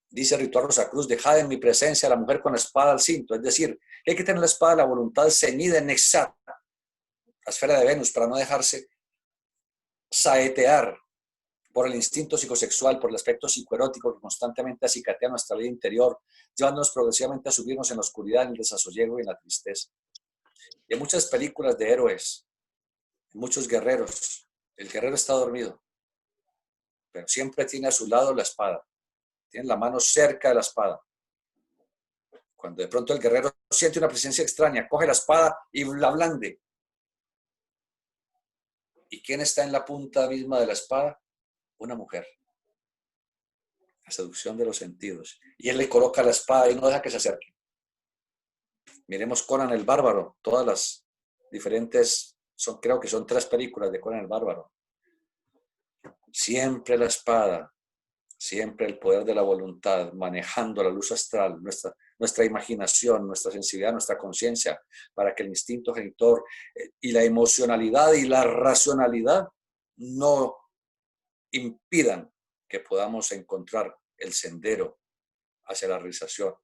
Dice el ritual Rosacruz, dejad en mi presencia a la mujer con la espada al cinto, es decir, que hay que tener la espada de la voluntad ceñida en Nexat, la esfera de Venus, para no dejarse saetear por el instinto psicosexual, por el aspecto psicoerótico que constantemente acicatea nuestra vida interior, llevándonos progresivamente a subirnos en la oscuridad, en el desasosiego y en la tristeza. Y en muchas películas de héroes, en muchos guerreros, el guerrero está dormido, pero siempre tiene a su lado la espada, tiene la mano cerca de la espada. Cuando de pronto el guerrero siente una presencia extraña, coge la espada y la blande. ¿Y quién está en la punta misma de la espada? Una mujer. La seducción de los sentidos. Y él le coloca la espada y no deja que se acerque. Miremos Conan el Bárbaro, todas las diferentes, creo que son 3 películas de Conan el Bárbaro. Siempre la espada, siempre el poder de la voluntad, manejando la luz astral, nuestra imaginación, nuestra sensibilidad, nuestra conciencia, para que el instinto genitor y la emocionalidad y la racionalidad no impidan que podamos encontrar el sendero hacia la realización.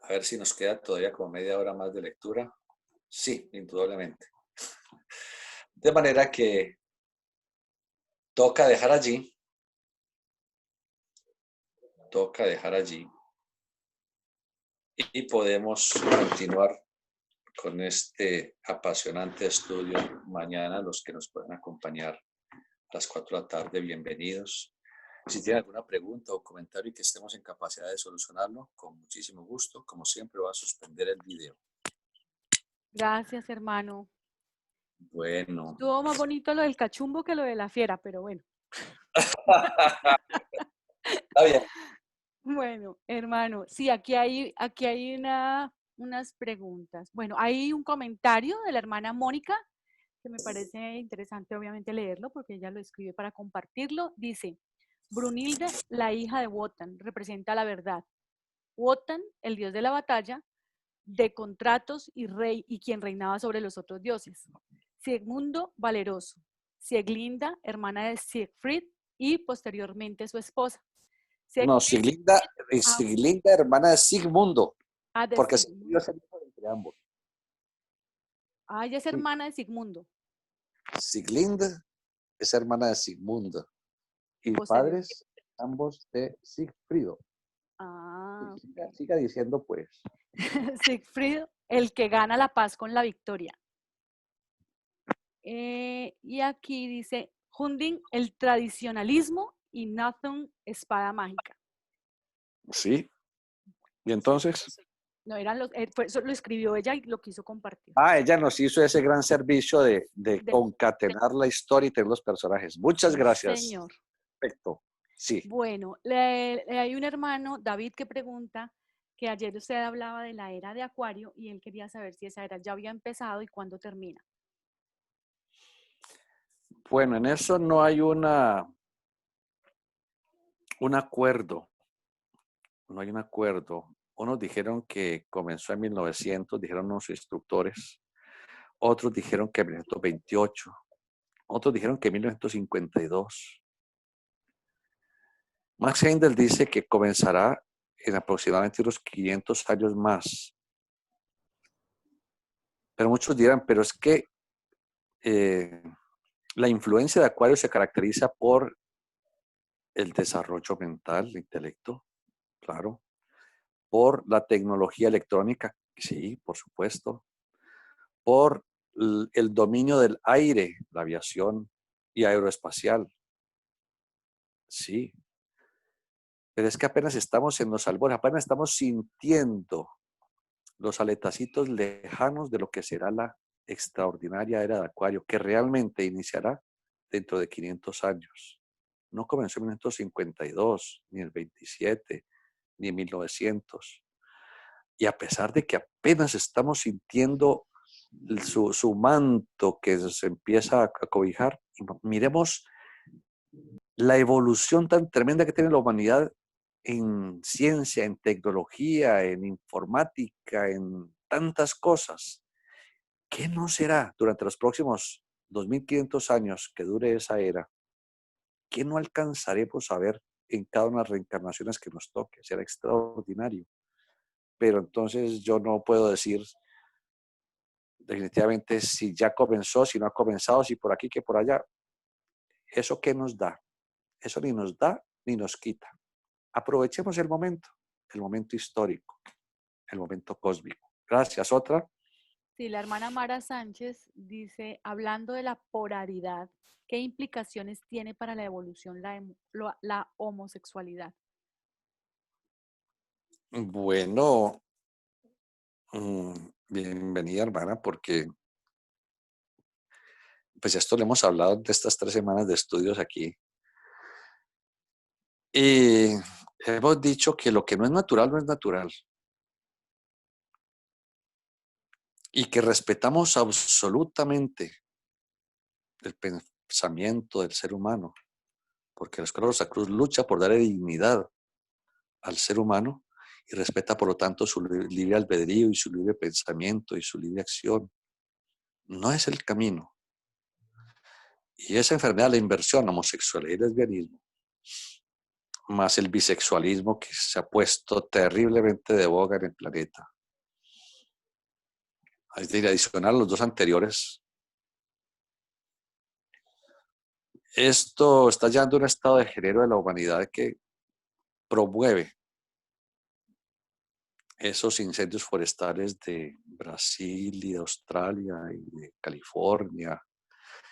A ver si nos queda todavía como media hora más de lectura. Sí, indudablemente. De manera que toca dejar allí y podemos continuar con este apasionante estudio mañana. Los que nos puedan acompañar a las 4 de la tarde, bienvenidos. Si tienen alguna pregunta o comentario y que estemos en capacidad de solucionarlo, con muchísimo gusto. Como siempre, voy a suspender el video. Gracias, hermano. Bueno. Estuvo más bonito lo del cachumbo que lo de la fiera, pero bueno. Está bien. Bueno, hermano, sí, aquí hay unas preguntas. Bueno, hay un comentario de la hermana Mónica que me parece interesante, obviamente, leerlo porque ella lo escribe para compartirlo. Dice, Brunilde, la hija de Wotan, representa la verdad. Wotan, el dios de la batalla, de contratos y rey y quien reinaba sobre los otros dioses. Sigmundo, valeroso. Sieglinda, hermana de Siegfried y posteriormente su esposa. No, Siglinda, hermana de Sigmundo, de porque Sigmundo. es el hijo entre ambos. Ella es hermana de Sigmundo. Siglinda es hermana de Sigmundo y padres ambos de Sigfrido. Siga diciendo pues. Sigfrido, el que gana la paz con la victoria. Y aquí dice, Hunding, el tradicionalismo y Nathan, espada mágica. Sí. ¿Y entonces? No, eran eso lo escribió ella y lo quiso compartir. Ella nos hizo ese gran servicio de concatenar la historia y tener los personajes. Muchas gracias. Señor. Perfecto. Sí. Bueno, hay un hermano, David, que pregunta que ayer usted hablaba de la era de Acuario y él quería saber si esa era ya había empezado y cuándo termina. Bueno, en eso no hay un acuerdo. No hay un acuerdo. Unos dijeron que comenzó en 1900, dijeron unos instructores. Otros dijeron que en 1928. Otros dijeron que en 1952. Max Heindel dice que comenzará en aproximadamente unos 500 años más. Pero muchos dirán, pero es que la influencia de Acuario se caracteriza por el desarrollo mental, el intelecto, claro, por la tecnología electrónica, sí, por supuesto, por el dominio del aire, la aviación y aeroespacial, sí. Pero es que apenas estamos en los albores, apenas estamos sintiendo los aletacitos lejanos de lo que será la extraordinaria era de Acuario que realmente iniciará dentro de 500 años. No comenzó en 1952, ni el 27, ni en 1900. Y a pesar de que apenas estamos sintiendo su manto que se empieza a cobijar, miremos la evolución tan tremenda que tiene la humanidad en ciencia, en tecnología, en informática, en tantas cosas. ¿Qué no será durante los próximos 2500 años que dure esa era? ¿Qué no alcanzaremos a ver en cada una de las reencarnaciones que nos toque? Será extraordinario. Pero entonces yo no puedo decir definitivamente si ya comenzó, si no ha comenzado, si por aquí que por allá. ¿Eso qué nos da? Eso ni nos da ni nos quita. Aprovechemos el momento histórico, el momento cósmico. Gracias. Otra. Sí, la hermana Mara Sánchez dice, hablando de la polaridad, ¿qué implicaciones tiene para la evolución la homosexualidad? Bueno, bienvenida hermana, porque pues esto lo hemos hablado de estas 3 semanas de estudios aquí. Y hemos dicho que lo que no es natural, no es natural. Y que respetamos absolutamente el pensamiento del ser humano, porque la Escuela Rosa Cruz lucha por darle dignidad al ser humano y respeta, por lo tanto, su libre albedrío y su libre pensamiento y su libre acción. No es el camino. Y esa enfermedad, la inversión, homosexualidad y lesbianismo, más el bisexualismo que se ha puesto terriblemente de boga en el planeta. Es decir, adicional a los 2 anteriores, esto está llevando a un estado de género de la humanidad que promueve esos incendios forestales de Brasil y de Australia y de California,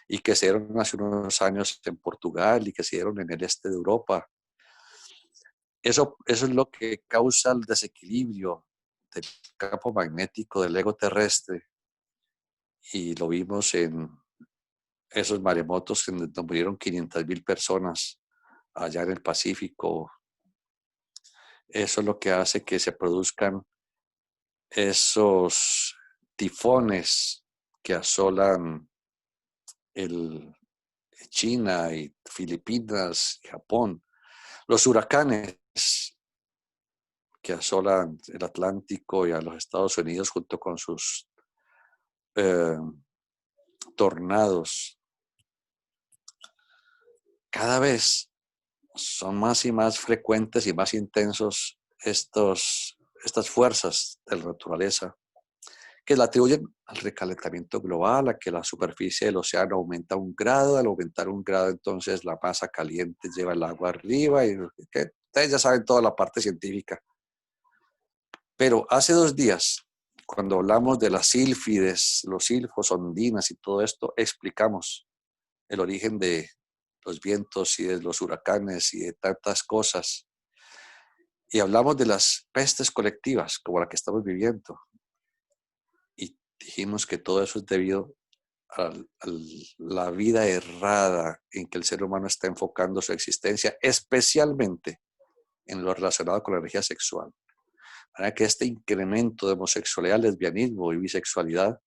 y que se dieron hace unos años en Portugal y que se dieron en el este de Europa. Eso es lo que causa el desequilibrio del campo magnético del ego terrestre, y lo vimos en esos maremotos en donde murieron 500,000 personas allá en el Pacífico. Eso es lo que hace que se produzcan esos tifones que asolan China y Filipinas y Japón, los huracanes que asolan el Atlántico y a los Estados Unidos junto con sus eh, tornados. Cada vez son más y más frecuentes y más intensos estas fuerzas de la naturaleza que la atribuyen al recalentamiento global, a que la superficie del océano aumenta 1 grado. Al aumentar 1 grado, entonces la masa caliente lleva el agua arriba, y que ustedes ya saben toda la parte científica. Pero hace 2 días, cuando hablamos de las sílfides, los silfos, ondinas y todo esto, explicamos el origen de los vientos y de los huracanes y de tantas cosas. Y hablamos de las pestes colectivas, como la que estamos viviendo. Y dijimos que todo eso es debido a la vida errada en que el ser humano está enfocando su existencia, especialmente en lo relacionado con la energía sexual. Para que este incremento de homosexualidad, lesbianismo y bisexualidad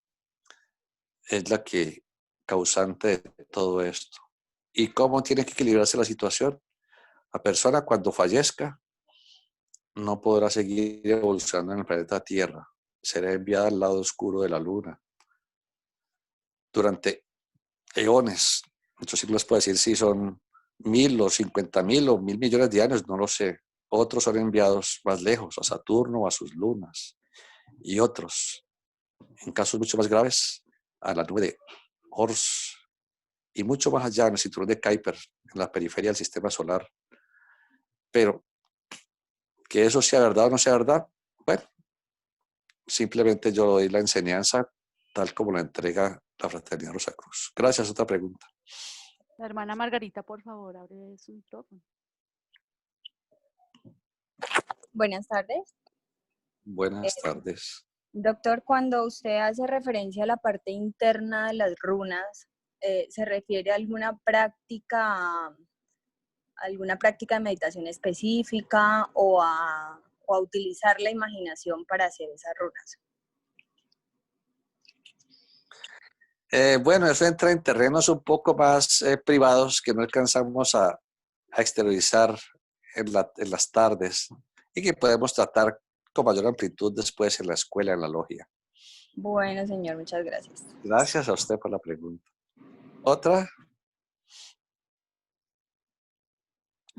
es la que causante de todo esto. ¿Y cómo tiene que equilibrarse la situación? La persona, cuando fallezca, no podrá seguir evolucionando en el planeta Tierra. Será enviada al lado oscuro de la luna. Durante eones, muchos siglos, puede decir si son 1000 o 50,000 o 1,000,000,000 de años, no lo sé. Otros son enviados más lejos, a Saturno o a sus lunas. Y otros, en casos mucho más graves, a la nube de Ors y mucho más allá, en el cinturón de Kuiper, en la periferia del sistema solar. Pero que eso sea verdad o no sea verdad, bueno, simplemente yo doy la enseñanza tal como la entrega la Fraternidad Rosa Cruz. Gracias. Otra pregunta. La hermana Margarita, por favor, abre su micrófono. Buenas tardes. Buenas tardes. Doctor, cuando usted hace referencia a la parte interna de las runas, ¿se refiere a alguna práctica de meditación específica o a utilizar la imaginación para hacer esas runas? Bueno, eso entra en terrenos un poco más privados que no alcanzamos a exteriorizar en las tardes y que podemos tratar con mayor amplitud después en la escuela, en la logia. Bueno, señor, muchas gracias. Gracias a usted por la pregunta. ¿Otra?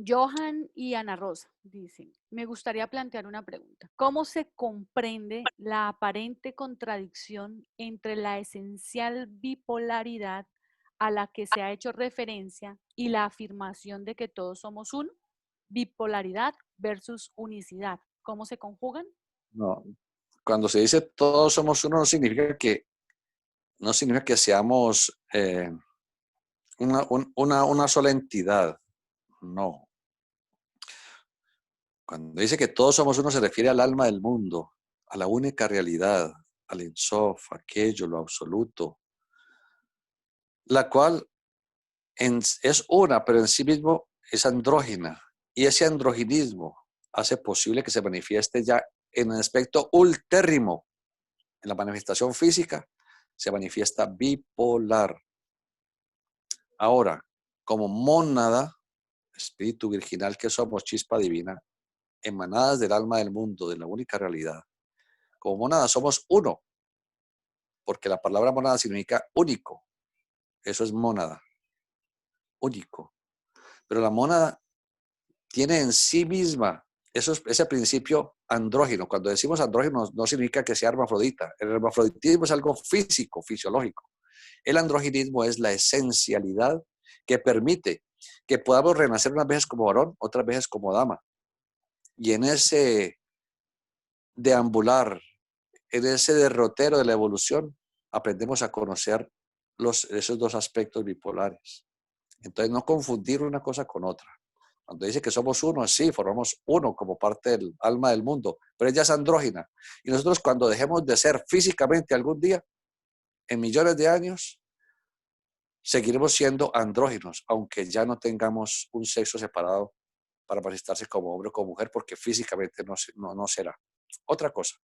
Johan y Ana Rosa dicen, me gustaría plantear una pregunta. ¿Cómo se comprende la aparente contradicción entre la esencial bipolaridad a la que se ha hecho referencia y la afirmación de que todos somos uno? Bipolaridad versus unicidad. ¿Cómo se conjugan? No. Cuando se dice todos somos uno, no significa que seamos una sola entidad. No. Cuando dice que todos somos uno, se refiere al alma del mundo, a la única realidad, al Ein Sof, aquello, lo absoluto, la cual es una, pero en sí mismo es andrógina. Y ese androginismo hace posible que se manifieste ya en el aspecto ultérrimo. En la manifestación física se manifiesta bipolar. Ahora, como mónada, espíritu virginal que somos, chispa divina, emanadas del alma del mundo, de la única realidad. Como mónada somos uno, porque la palabra mónada significa único. Eso es mónada, único. Pero la mónada tiene en sí misma ese principio andrógino. Cuando decimos andrógino no significa que sea hermafrodita. El hermafroditismo es algo físico, fisiológico. El androginismo es la esencialidad que permite que podamos renacer unas veces como varón, otras veces como dama. Y en ese deambular, en ese derrotero de la evolución, aprendemos a conocer esos dos aspectos bipolares. Entonces, no confundir una cosa con otra. Cuando dice que somos uno, sí, formamos uno como parte del alma del mundo, pero ella es andrógina. Y nosotros cuando dejemos de ser físicamente algún día, en millones de años, seguiremos siendo andróginos, aunque ya no tengamos un sexo separado para manifestarse como hombre o como mujer, porque físicamente no será. Otra cosa.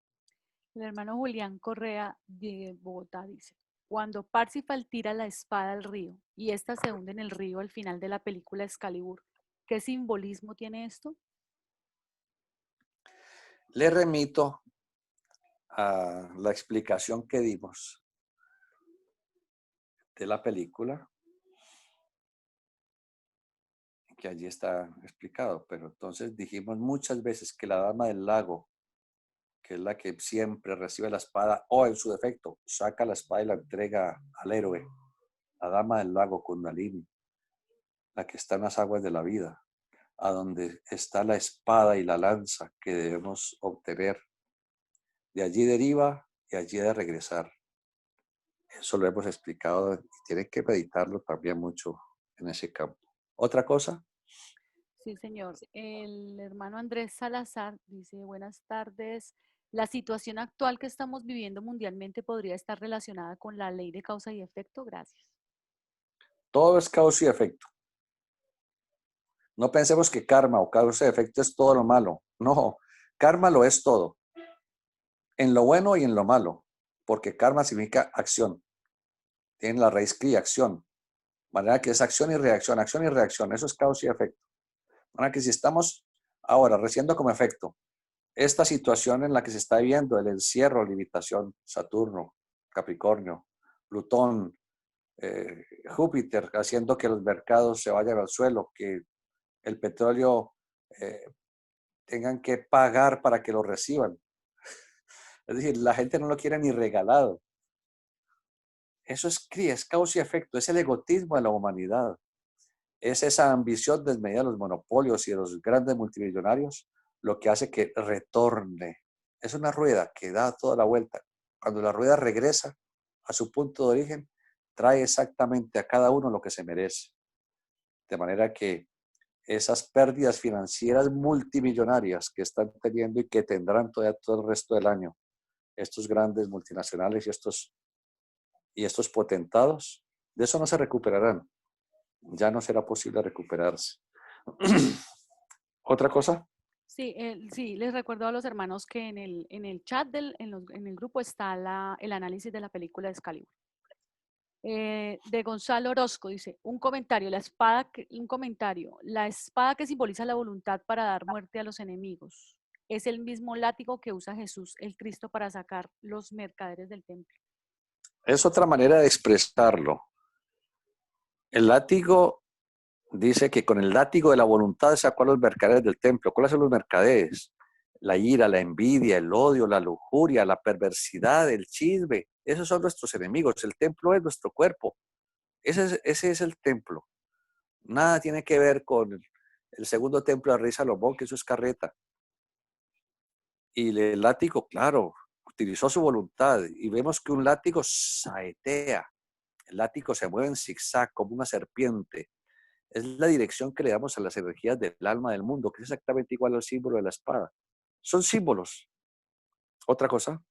El hermano Julián Correa de Bogotá dice, cuando Parsifal tira la espada al río y ésta se hunde en el río al final de la película Excalibur, ¿qué simbolismo tiene esto? Le remito a la explicación que dimos de la película, que allí está explicado, pero entonces dijimos muchas veces que la dama del lago, que es la que siempre recibe la espada, o en su defecto, saca la espada y la entrega al héroe, la dama del lago Kundalini, la que está en las aguas de la vida, a donde está la espada y la lanza que debemos obtener. De allí deriva y allí de regresar. Eso lo hemos explicado y tienen que meditarlo también mucho en ese campo. ¿Otra cosa? Sí, señor. El hermano Andrés Salazar dice, buenas tardes. ¿La situación actual que estamos viviendo mundialmente podría estar relacionada con la ley de causa y efecto? Gracias. Todo es causa y efecto. No pensemos que karma o causa y efecto es todo lo malo. No, karma lo es todo. En lo bueno y en lo malo. Porque karma significa acción. Tiene la raíz cri, acción. De manera que es acción y reacción, acción y reacción. Eso es causa y efecto. De manera que si estamos ahora recibiendo como efecto esta situación en la que se está viviendo, el encierro, limitación, Saturno, Capricornio, Plutón, Júpiter, haciendo que los mercados se vayan al suelo, que el petróleo tengan que pagar para que lo reciban. Es decir, la gente no lo quiere ni regalado. Eso es causa y efecto, es el egotismo de la humanidad. Es esa ambición desmedida de los monopolios y de los grandes multimillonarios lo que hace que retorne. Es una rueda que da toda la vuelta. Cuando la rueda regresa a su punto de origen, trae exactamente a cada uno lo que se merece. De manera que esas pérdidas financieras multimillonarias que están teniendo y que tendrán todavía todo el resto del año estos grandes multinacionales y estos potentados, de eso no se recuperarán. Ya no será posible recuperarse. ¿Otra cosa? Sí, sí, les recuerdo a los hermanos que en el chat, en el grupo está el análisis de la película de Excalibur. De Gonzalo Orozco dice, un comentario, la espada que simboliza la voluntad para dar muerte a los enemigos. Es el mismo látigo que usa Jesús, el Cristo, para sacar los mercaderes del templo. Es otra manera de expresarlo. El látigo dice que con el látigo de la voluntad sacó a los mercaderes del templo. ¿Cuáles son los mercaderes? La ira, la envidia, el odio, la lujuria, la perversidad, el chisme. Esos son nuestros enemigos. El templo es nuestro cuerpo. Ese es el templo. Nada tiene que ver con el segundo templo de Rey Salomón, que eso es carreta. Y el látigo, claro, utilizó su voluntad. Y vemos que un látigo saetea. El látigo se mueve en zigzag como una serpiente. Es la dirección que le damos a las energías del alma del mundo, que es exactamente igual al símbolo de la espada. Son símbolos. ¿Otra cosa?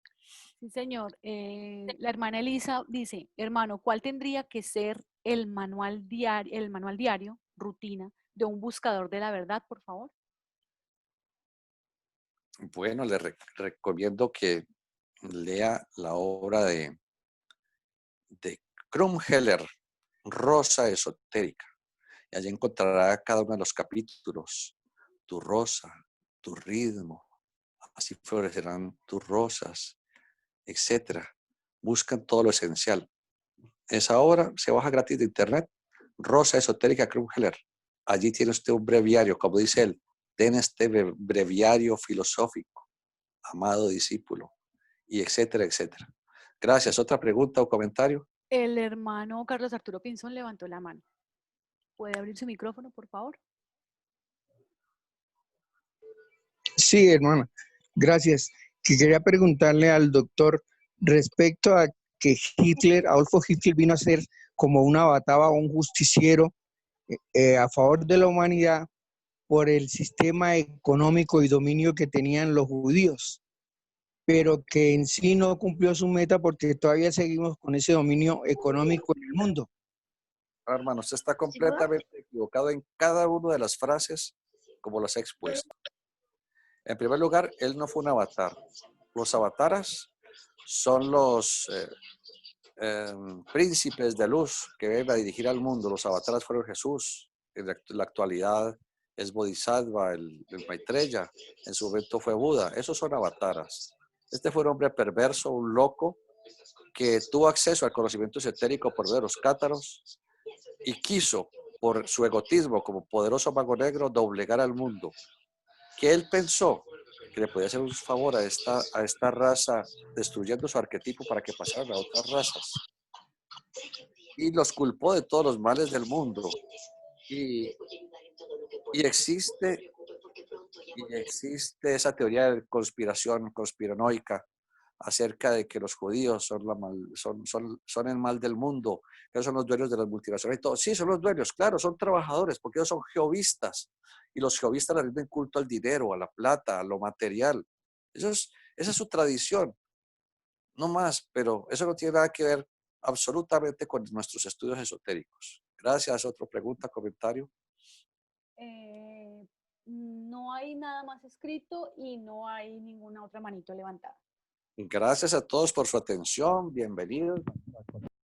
Sí, señor. La hermana Elisa dice, hermano, ¿cuál tendría que ser el manual diario, rutina, de un buscador de la verdad, por favor? Bueno, le recomiendo que lea la obra de Krumheller, Rosa Esotérica. Y allí encontrará cada uno de los capítulos, tu rosa, tu ritmo, así florecerán tus rosas, etcétera. Buscan todo lo esencial. Esa obra se baja gratis de internet, Rosa Esotérica Krumheller. Allí tiene usted un breviario, como dice él, den este breviario filosófico, amado discípulo, y etcétera, etcétera. Gracias. ¿Otra pregunta o comentario? El hermano Carlos Arturo Pinzón levantó la mano. ¿Puede abrir su micrófono, por favor? Sí, hermana, gracias. Que quería preguntarle al doctor respecto a que Adolfo Hitler vino a ser como una bataba o un justiciero a favor de la humanidad por el sistema económico y dominio que tenían los judíos, pero que en sí no cumplió su meta porque todavía seguimos con ese dominio económico en el mundo. Hermano, usted está completamente equivocado en cada una de las frases como las he expuesto. En primer lugar, él no fue un avatar. Los avataras son los príncipes de luz que vienen a dirigir al mundo. Los avataras fueron Jesús. En la actualidad es Bodhisattva, el Maitreya. En su momento fue Buda. Esos son avataras. Este fue un hombre perverso, un loco, que tuvo acceso al conocimiento esotérico por medio de los cátaros y quiso, por su egotismo como poderoso mago negro, doblegar al mundo. Que él pensó que le podía hacer un favor a esta raza destruyendo su arquetipo para que pasaran a otras razas. Y los culpó de todos los males del mundo. Y existe esa teoría de conspiración conspiranoica acerca de que los judíos son el mal del mundo, que ellos son los dueños de las multinacionales y todo. Sí, son los dueños, claro, son trabajadores, porque ellos son jehovistas, y los jehovistas le rinden culto al dinero, a la plata, a lo material. Esa es su tradición, no más, pero eso no tiene nada que ver absolutamente con nuestros estudios esotéricos. Gracias. Otra pregunta, comentario. No hay nada más escrito y no hay ninguna otra manito levantada. Gracias a todos por su atención. Bienvenidos.